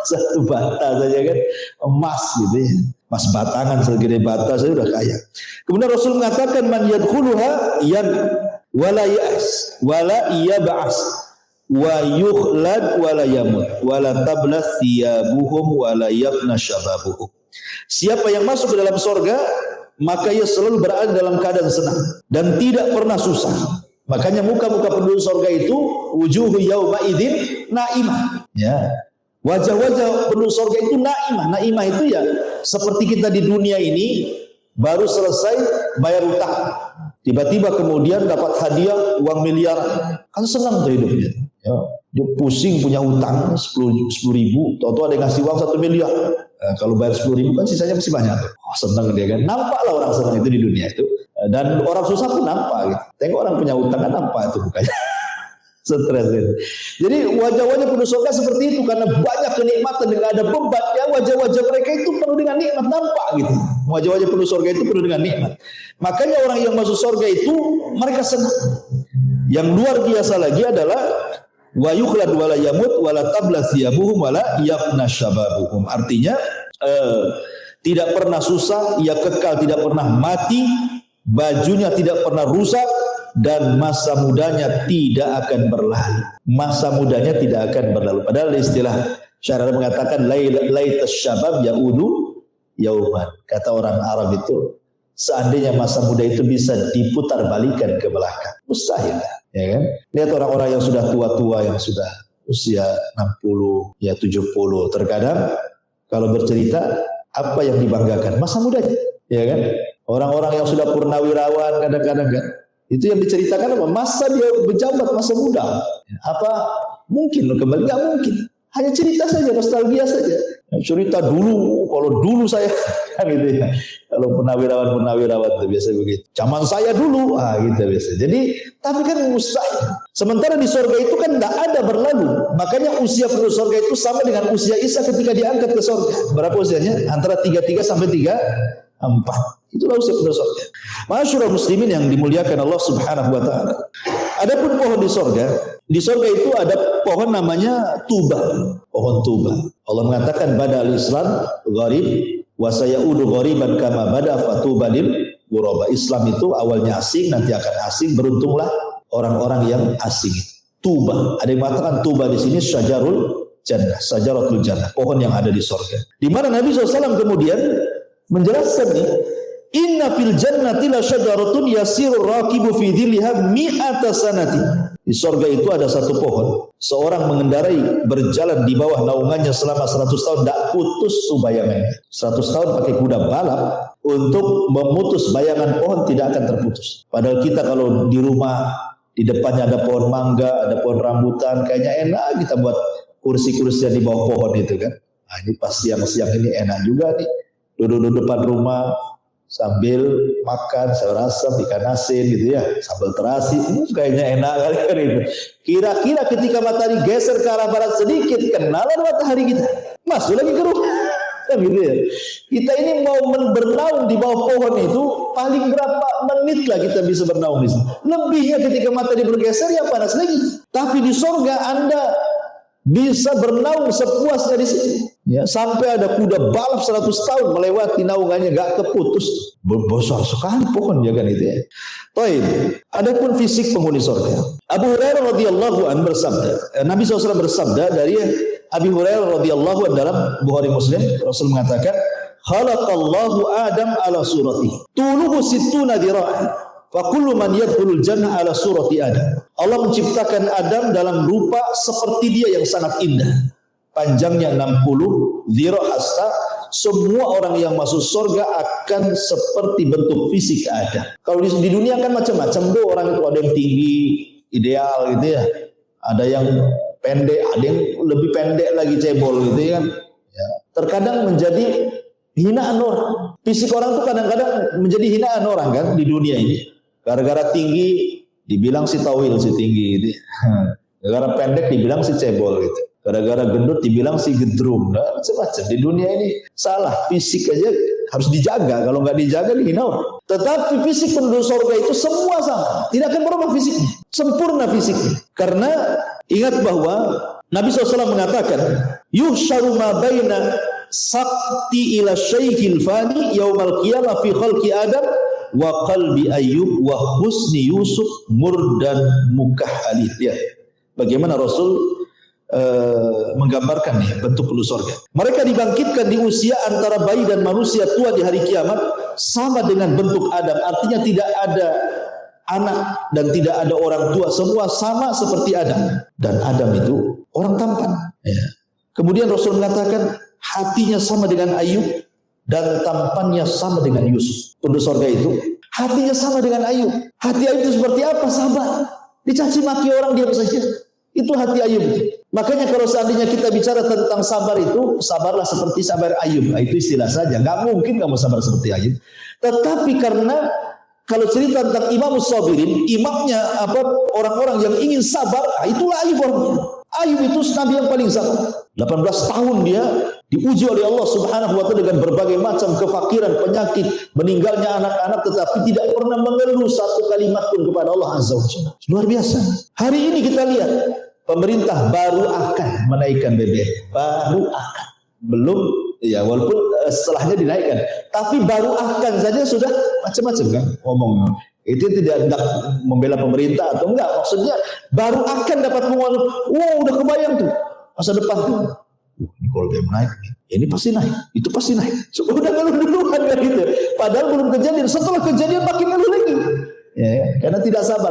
Satu bata saja kan emas gitu ya. Emas batangan segede bata saja udah kaya. Kemudian Rasul mengatakan man yadkhuluha yan wala ya'as wala yab'as wa yukhlad wala yamut wala tablas thiyabuhum wala yafna syababuhum. Siapa yang masuk ke dalam sorga, maka ia selalu berada dalam keadaan senang dan tidak pernah susah. Makanya muka-muka penduduk sorga itu wujuhu yauma idzin naimah. Ya. Wajah-wajah penduduk sorga itu naimah. Naimah itu ya seperti kita di dunia ini baru selesai bayar utang. Tiba-tiba kemudian dapat hadiah uang miliar. Kan senang tuh hidupnya. Ya. Dia pusing punya utang 10 ribu, tahu-tahu ada yang ngasih uang 1 miliar. Nah, kalau bayar 10 ribu kan sisanya masih banyak tuh. Oh, senang dia kan. Nampaklah orang senang itu di dunia itu. Dan orang susah pun nampak gitu. Tengok orang punya utang kan nampak itu bukannya. Stres gitu. Jadi wajah-wajah penduduk surga seperti itu karena banyak kenikmatan dan ada beban. Ya wajah-wajah mereka itu penuh dengan nikmat nampak gitu. Wajah-wajah penduduk surga itu penuh dengan nikmat. Makanya orang yang masuk surga itu mereka senang. Yang luar biasa lagi adalah wa yukhlad wala yamut wala tablas thiyabuhum wala yafna syababuhum. Artinya tidak pernah susah, ia kekal tidak pernah mati, bajunya tidak pernah rusak dan masa mudanya tidak akan berlalu. Masa mudanya tidak akan berlalu. Padahal istilah syarah mengatakan laitas syabab yaudu yauman. Kata orang Arab itu seandainya masa muda itu bisa diputar balikan ke belakang. Mustahil. Ya kan? Lihat orang-orang yang sudah tua-tua, yang sudah usia 60, ya 70. Terkadang kalau bercerita, apa yang dibanggakan? Masa mudanya. Ya kan? Orang-orang yang sudah purnawirawan kadang-kadang kan, itu yang diceritakan apa? Masa dia berjabat, masa muda. Apa mungkin kembali? Nggak mungkin. Hanya cerita saja, nostalgia saja. Cerita dulu, kalau dulu saya kan gitu ya. Kalau purnawirawan itu biasa begitu. Zaman saya dulu, gitu biasa. Jadi, tapi kan mustahil. Sementara di surga itu kan tidak ada berlalu. Makanya usia penduduk surga itu sama dengan usia Isa ketika diangkat ke surga. Berapa usianya? Antara 33 sampai 34. Itulah usia penduduk surga. Masyaallah muslimin yang dimuliakan Allah Subhanahu wa taala. Adapun pohon di surga itu ada pohon namanya tuba, pohon tuba. Allah mengatakan badal Islam gharib wa sayaudu ghariban kama bada fatuba lil ghuraba. Islam itu awalnya asing, nanti akan asing, beruntunglah orang-orang yang asing. Tuba, ada yang mengatakan tuba di sini syajarul jannah, syajaratul jannah, pohon yang ada di surga. Di mana Nabi SAW kemudian menjelaskan nih, inna fil jannati la syajaratun yasiru raqibu fi dhilliha mi'ata sanati. Di surga itu ada satu pohon, seorang mengendarai berjalan di bawah naungannya selama 100 tahun tidak putus bayangannya. 100 tahun pakai kuda balap untuk memutus bayangan pohon tidak akan terputus. Padahal kita kalau di rumah di depannya ada pohon mangga, ada pohon rambutan, kayaknya enak kita buat kursi-kursi di bawah pohon itu kan. Nah, ini pas siang-siang ini enak juga nih, duduk-duduk depan rumah sambil makan sayur asam, ikan asin gitu ya, sambal terasi, kayaknya enak kali kan itu. Kira-kira ketika matahari geser ke arah barat sedikit, kenalan matahari kita, masuk lagi ke rumah, kan gitu ya. Kita ini mau bernaung di bawah pohon itu, paling berapa menit lah kita bisa bernaung di situ. Lebihnya ketika matahari bergeser ya panas lagi. Tapi di surga Anda bisa bernaung sepuasnya di sini. Ya, sampai ada kuda balap 100 tahun melewati naungannya gak keputus. Besar sekali pohon ya kan itu ya. Baik, adapun fisik penghuni surga. Abu Hurairah radhiyallahu anhu bersabda, Nabi SAW bersabda dari Abi Hurairah radhiyallahu anhu dalam Bukhari Muslim, Rasul mengatakan, "Khalaqallahu Adam ala surati, tuluhu sittuna dira'an, fa kullu man yadkhulul jannah ala surati Adam." Allah menciptakan Adam dalam rupa seperti dia yang sangat indah. Panjangnya 60 dhira' hasta, semua orang yang masuk surga akan seperti bentuk fisik Adam. Kalau di dunia kan macam-macam tuh orang itu, ada yang tinggi ideal gitu ya. Ada yang pendek, ada yang lebih pendek lagi cebol gitu ya kan. Ya. Terkadang menjadi hinaan orang. Fisik orang tuh kadang-kadang menjadi hinaan orang kan di dunia ini. Gara-gara tinggi dibilang si tawil, si tinggi gitu. Gara-gara pendek dibilang si cebol gitu. Gara-gara gendut dibilang si gedrum. Nah, macam-macam di dunia ini salah. Fisik aja harus dijaga. Kalau nggak dijaga dihina orang. Tetapi fisik penduduk surga itu semua sama, tidak akan berubah fisiknya, sempurna fisiknya. Karena ingat bahwa Nabi SAW mengatakan, yuhsyaru ma baina sakti ila syaikhil fani yaumal qiyamah fi khalqi Adam wa qalbi Ayyub wa husni Yusuf murdan mukahhalin. Ya. Bagaimana Rasul menggambarkan nih bentuk penduduk surga. Mereka dibangkitkan di usia antara bayi dan manusia tua di hari kiamat sama dengan bentuk Adam. Artinya tidak ada anak dan tidak ada orang tua, semua sama seperti Adam. Dan Adam itu orang tampan. Ya. Kemudian Rasul mengatakan hatinya sama dengan Ayub dan tampannya sama dengan Yusuf. Penduduk surga itu hatinya sama dengan Ayub. Hati Ayub itu seperti apa? Sabar. Dicaci maki orang diam saja. Itu hati Ayub. Makanya kalau seandainya kita bicara tentang sabar itu, sabarlah seperti sabar Ayub. Nah, itu istilah saja. Nggak mungkin kamu sabar seperti Ayub. Tetapi karena kalau cerita tentang Imam Sabirin, imamnya orang-orang yang ingin sabar, nah itulah Ayub orangnya. Ayub itu nabi yang paling sabar. 18 tahun dia diuji oleh Allah Subhanahu wa taala dengan berbagai macam kefakiran, penyakit, meninggalnya anak-anak, tetapi tidak pernah mengeluh satu kalimat pun kepada Allah Azza wa Jalla. Luar biasa. Hari ini kita lihat pemerintah baru akan menaikkan BBM, baru akan, belum ya, walaupun setelahnya dinaikkan, tapi baru akan saja sudah macam-macam kan ngomong. Itu tidak hendak membela pemerintah atau enggak, maksudnya baru akan dapat pengaruh. Wow, udah kebayang tuh masa depan tuh. Ini kalau BBM naik, ini pasti naik, itu pasti naik. Sudah ngeluh duluan kan gitu. Padahal belum kejadian, setelah kejadian makin ngeluh lagi. Ya, karena tidak sabar.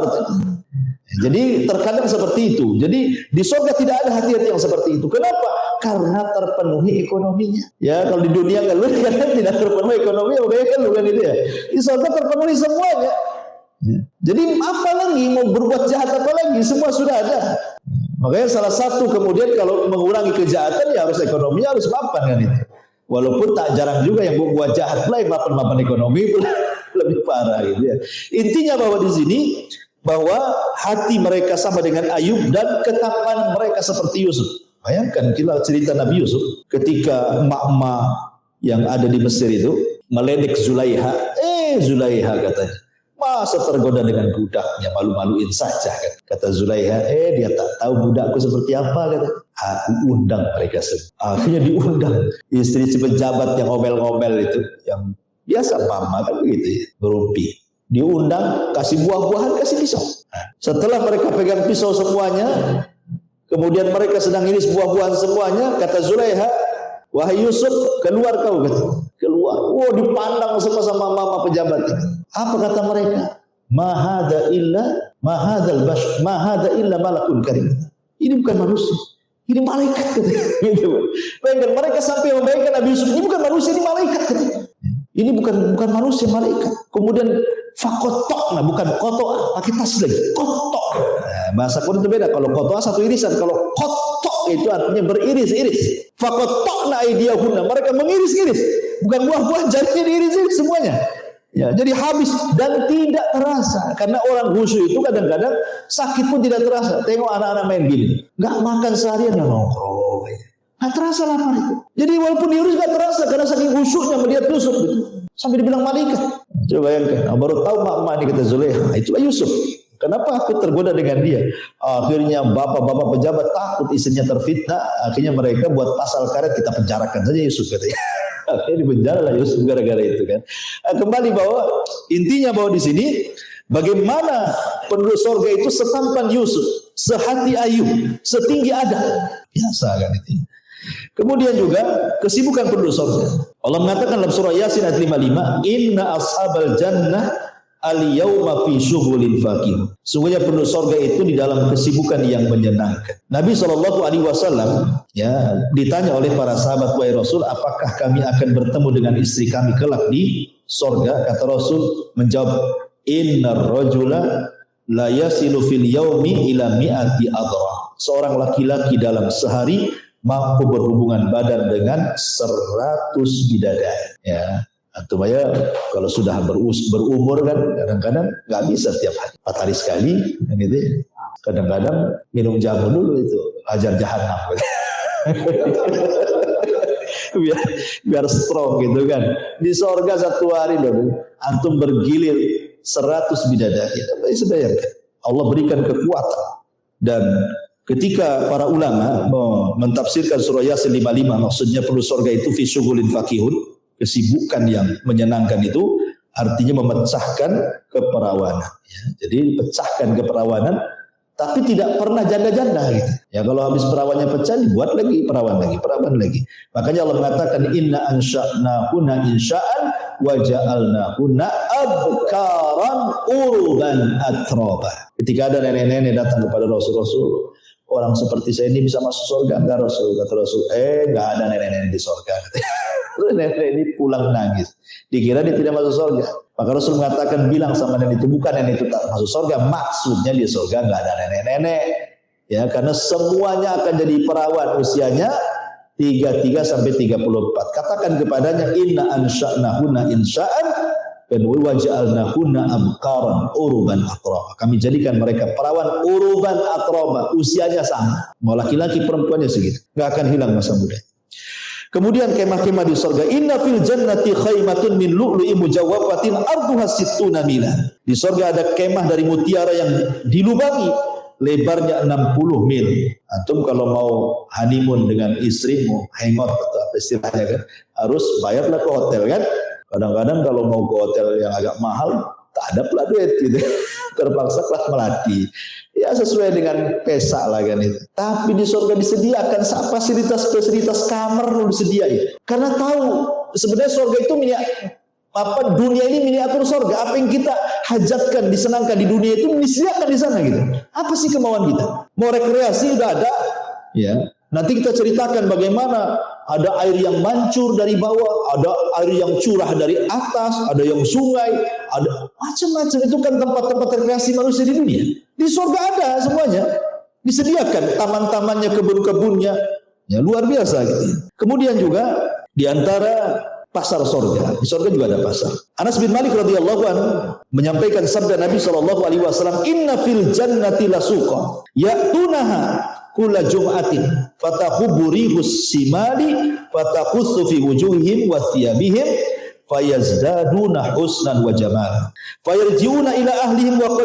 Jadi terkadang seperti itu. Jadi di surga tidak ada hati-hati yang seperti itu. Kenapa? Karena terpenuhi ekonominya. Ya, kalau di dunia ngeluh karena tidak terpenuhi ekonomi, oke kan bukan itu ya. Di surga terpenuhi semuanya. Ya. Jadi apa lagi mau berbuat jahat apa lagi? Semua sudah ada. Makanya salah satu kemudian kalau mengurangi kejahatan ya harus ekonominya harus mapan kan itu. Walaupun tak jarang juga yang berbuat jahat pula yang mapan ekonomi pula lebih parah gitu ya. Intinya bahwa di sini bahwa hati mereka sama dengan Ayub dan ketampanan mereka seperti Yusuf. Bayangkan kita cerita Nabi Yusuf ketika emak-emak yang ada di Mesir itu meledek Zulaiha. Zulaiha katanya, masa tergoda dengan budaknya, malu-maluin saja kan. Kata Zulaiha, dia tak tahu budakku seperti apa kata. Aku undang mereka semua. Akhirnya diundang istri si pejabat yang ngomel-ngomel itu, yang biasa mama kan begitu ya, berumpi. Diundang, kasih buah-buahan, kasih pisau. Nah, setelah mereka pegang pisau semuanya, kemudian mereka sedang iris buah-buahan semuanya, kata Zulaiha, wahai Yusuf, keluar kau kata. Keluar. Wow, dipandang semua sama mama pejabat itu. Apa kata mereka? Ma hadza illa malakun karim. Ini bukan manusia, ini malaikat kata. Gitu. Bayangkan mereka sampai membayangkan Nabi Yusuf ini bukan manusia, ini malaikat kata. Ini bukan manusia, malaikat. Kemudian fakotok, nah bukan kotok, pakai tas lagi. Kotok. Nah, bahasa Quran itu beda. Kalau kotok satu irisan, kalau kotok itu artinya beriris-iris. Fakotok na aidiyahunna, mereka mengiris-iris. Bukan buah-buah, jadinya diiris-iris semuanya. Ya, jadi habis dan tidak terasa. Karena orang khusyuk itu kadang-kadang sakit pun tidak terasa. Tengok anak-anak main gini, nggak makan seharian nggak nongkrong. Nggak terasa lapar itu. Jadi walaupun diurus nggak terasa karena saking khusyuknya melihat Yusuf gitu. Sampai dibilang malaikat. Coba bayangkan. Baru tahu mak-mak ini kata Zulaiha, itulah Yusuf. Kenapa aku tergoda dengan dia? Akhirnya bapak-bapak pejabat takut istrinya terfitnah. Akhirnya mereka buat pasal karet, kita penjarakan saja Yusuf katanya. Akhirnya dipenjara lah Yusuf gara-gara itu kan. Kembali bahwa intinya bahwa di sini bagaimana penduduk surga itu setampan Yusuf, sehati Ayub, setinggi Adam. Biasa kan itu. Kemudian juga kesibukan penduduk surga. Allah mengatakan dalam surah Yasin ayat 55, "Inna ashabal jannah al-yawma fi syughulin faqih." Sungguhnya penduduk surga itu di dalam kesibukan yang menyenangkan. Nabi SAW ya ditanya oleh para sahabat, wahai Rasul, apakah kami akan bertemu dengan istri kami kelak di surga? Kata Rasul menjawab, "Innar rajula la yasilu fil yaumi ila mi'ati adra." Seorang laki-laki dalam sehari mampu berhubungan badan dengan 100 bidadari. Ya, antum ya kalau sudah berumur kan kadang-kadang nggak bisa setiap hari, 4 hari sekali, kan gitu. Kadang-kadang minum jamu dulu itu ajar jahanam. biar strong gitu kan. Di sorga satu hari loh, antum bergilir 100 bidadari. Sudah ya, Allah berikan kekuatan. Dan ketika para ulama mentafsirkan surah Yasin 55, maksudnya perlu sorga itu fi syughulin fakihun, kesibukan yang menyenangkan itu artinya memecahkan keperawanan. Ya, jadi pecahkan keperawanan, tapi tidak pernah janda-janda gitu. Ya kalau habis perawannya pecah, dibuat lagi perawan lagi. Makanya Allah mengatakan inna ansha'nahunna insha'an wa ja'alnahunna abkaran urban atraba. Ketika ada nenek-nenek datang kepada Rasul, orang seperti saya ini bisa masuk surga enggak Rasul? Kata Rasul, enggak ada nenek-nenek di surga. Nenek ini pulang nangis. Dikira dia tidak masuk surga. Maka Rasul mengatakan, bilang sama nenek itu, bukan nenek itu tak masuk surga, maksudnya di surga enggak ada nenek-nenek. Ya, karena semuanya akan jadi perawan usianya 33 sampai 34. Katakan kepadanya inna ansha'nahunna insha'an wa ja'alnahunna abkaran uruban atraba. Kami jadikan mereka perawan uruban atraba, usianya sama. Mau laki-laki perempuannya segitu. Enggak akan hilang masa muda. Kemudian kemah-kemah di surga, inna fil jannati khaymatun min lu'lu'in mujawwafatin arduha sittuna mila. Di surga ada kemah dari mutiara yang dilubangi, lebarnya 60 mil. Antum kalau mau honeymoon dengan istrimu, hangout atau apa istilahnya kan, harus bayarlah ke hotel kan. Kadang-kadang kalau mau ke hotel yang agak mahal, tak ada pula duit gitu. Terpaksa kelas melati. Ya sesuai dengan pesa lah kan itu. Tapi di surga disediakan fasilitas kamar disediain. Karena tahu sebenarnya surga itu dunia ini miniatur surga. Apa yang kita hajatkan, disenangkan di dunia itu disediakan di sana gitu. Apa sih kemauan kita? Mau rekreasi udah ada. Ya. Nanti kita ceritakan bagaimana ada air yang mancur dari bawah, ada air yang curah dari atas, ada yang sungai, ada macam-macam. Itu kan tempat-tempat rekreasi manusia di dunia. Di surga ada semuanya, disediakan taman-tamannya, kebun-kebunnya, ya luar biasa gitu. Kemudian juga di antara pasar surga, di surga juga ada pasar. Anas bin Malik radhiyallahu anhu menyampaikan sabda Nabi SAW, inna fil jannati lasuqa ya'tunaha kulla jum'atin fatahuburihus simali fatakhussu fi wujuhihim wa thiyabihim fayazdaduna husnan wa jamala fayarji'una ila ahlihim wa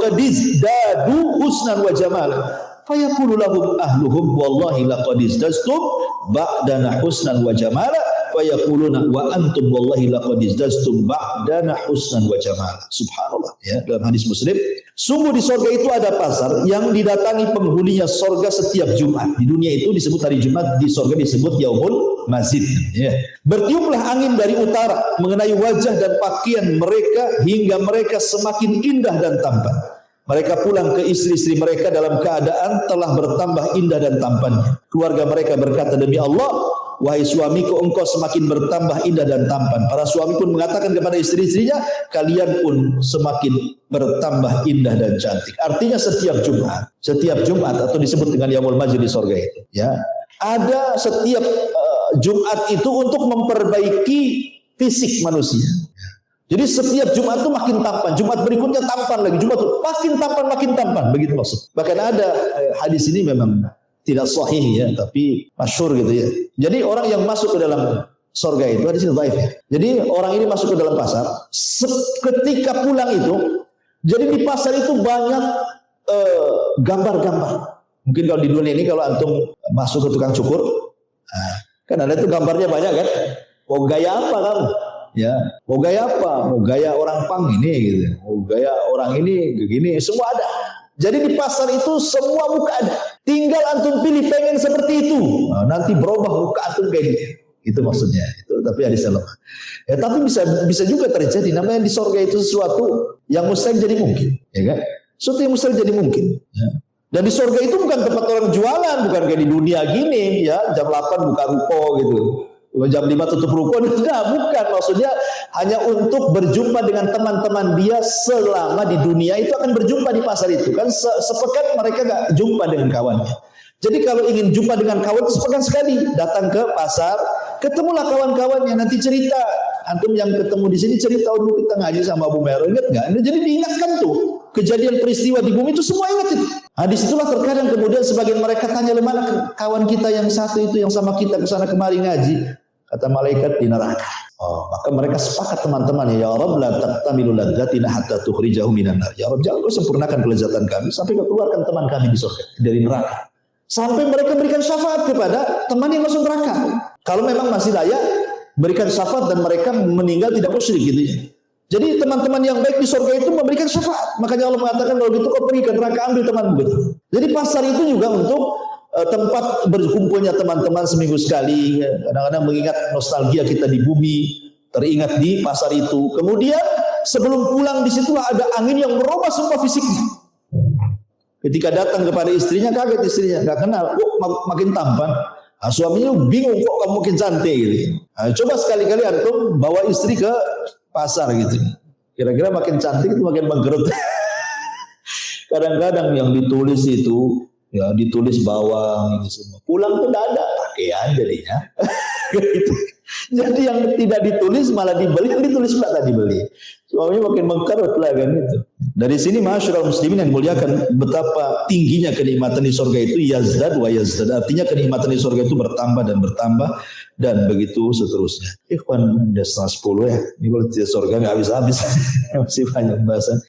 qadizdadu husnan wa jamala fayaqulu lahum ahluhum wallahi laqad izdastum ba'dana husnan wa jamala fayaquluna wa antum wallahi laqad izdastum ba'dana husnan wa jamala. Subhanallah ya, dalam hadis Muslim, sungguh di surga itu ada pasar yang didatangi penghuninya surga setiap Jumat. Di dunia itu disebut hari Jumat, di surga disebut Yaumul Mazid ya. Bertiuplah angin dari utara mengenai wajah dan pakaian mereka hingga mereka semakin indah dan tampan. Mereka pulang ke istri-istri mereka dalam keadaan telah bertambah indah dan tampannya. Keluarga mereka berkata, demi Allah, wahai suamiku, engkau semakin bertambah indah dan tampan. Para suami pun mengatakan kepada istri-istrinya, kalian pun semakin bertambah indah dan cantik. Artinya setiap Jumat atau disebut dengan Yaumul Majid di surga itu, ya, ada setiap Jumat itu untuk memperbaiki fisik manusia. Jadi setiap Jumat itu makin tampan, Jumat berikutnya tampan lagi, Jumat itu makin tampan, begitu maksud. Bahkan ada hadis ini memang tidak sahih ya, tapi masyhur gitu ya. Jadi orang yang masuk ke dalam surga itu, hadis ini dhaif ya. Jadi orang ini masuk ke dalam pasar, ketika pulang itu, jadi di pasar itu banyak gambar-gambar. Mungkin kalau di dunia ini kalau antum masuk ke tukang cukur, kan ada itu gambarnya banyak kan. Mau gaya apa kamu? Ya, mau gaya apa? Mau gaya orang pang ini gitu. Mau gaya orang ini begini, semua ada. Jadi di pasar itu semua muka ada. Tinggal antum pilih pengen seperti itu. Nah, nanti berubah muka antum kayak gitu. Itu maksudnya. Itu tapi hadis lemah. Ya, tapi bisa juga terjadi. Namanya di surga itu sesuatu yang mustahil jadi mungkin, ya kan? Sesuatu yang mustahil jadi mungkin. Ya. Dan di surga itu bukan tempat orang jualan, bukan kayak di dunia gini, ya jam 8 buka ruko gitu. Jam 5 tutup ruko, bukan. Maksudnya hanya untuk berjumpa dengan teman-teman dia selama di dunia itu akan berjumpa di pasar itu. Kan sepekan mereka gak jumpa dengan kawannya. Jadi kalau ingin jumpa dengan kawan itu sepekan sekali. Datang ke pasar, ketemulah kawan-kawannya, nanti cerita. Antum yang ketemu di sini cerita, dulu kita ngaji sama Abu Mero, ingat gak? Jadi diingatkan tuh. Kejadian peristiwa di bumi itu semua ingat itu. Nah, disitulah terkadang kemudian sebagian mereka tanya, mana kawan kita yang satu itu yang sama kita kesana kemari ngaji? Kata malaikat, di neraka. Oh, maka mereka sepakat teman-teman, ya Rabb la taqtamilu ladzatina hatta tukhrijahu minan nar. Ya Rabb, jangan kau sempurnakan kelezatan kami sampai kau keluarkan teman kami di surga dari neraka. Sampai mereka berikan syafaat kepada teman yang masuk neraka. Kalau memang masih layak berikan syafaat dan mereka meninggal tidak musyrik gitu ya. Jadi teman-teman yang baik di surga itu memberikan syafaat. Makanya Allah mengatakan kalau gitu kau pergi ke neraka ambil temanmu gitu. Jadi pasar itu juga untuk tempat berkumpulnya teman-teman seminggu sekali. Kadang-kadang mengingat nostalgia kita di bumi, teringat di pasar itu. Kemudian sebelum pulang disitulah ada angin yang merubah semua fisiknya. Ketika datang kepada istrinya, kaget istrinya, nggak kenal, makin tampan. Nah, suaminya bingung, kok kamu makin cantik gitu. Nah, coba sekali-kali antum bawa istri ke pasar gitu. Kira-kira makin cantik itu makin menggerut. Kadang-kadang yang ditulis itu, ya ditulis bawang ini semua. Pulang tuh tidak ada pakaian jadinya. Gitu. Jadi yang tidak ditulis malah dibeli, yang ditulis malah dibeli. Suaminya makin mengkerut lah kan itu. Dari sini masyarakat muslimin yang muliakan, betapa tingginya kenikmatan di surga itu, yazdad wa yazdad. Artinya kenikmatan di surga itu bertambah dan bertambah dan begitu seterusnya. Ikhwan, udah 9:30 ya. Ini kalau di surga nggak habis-habis. Masih banyak bahasan.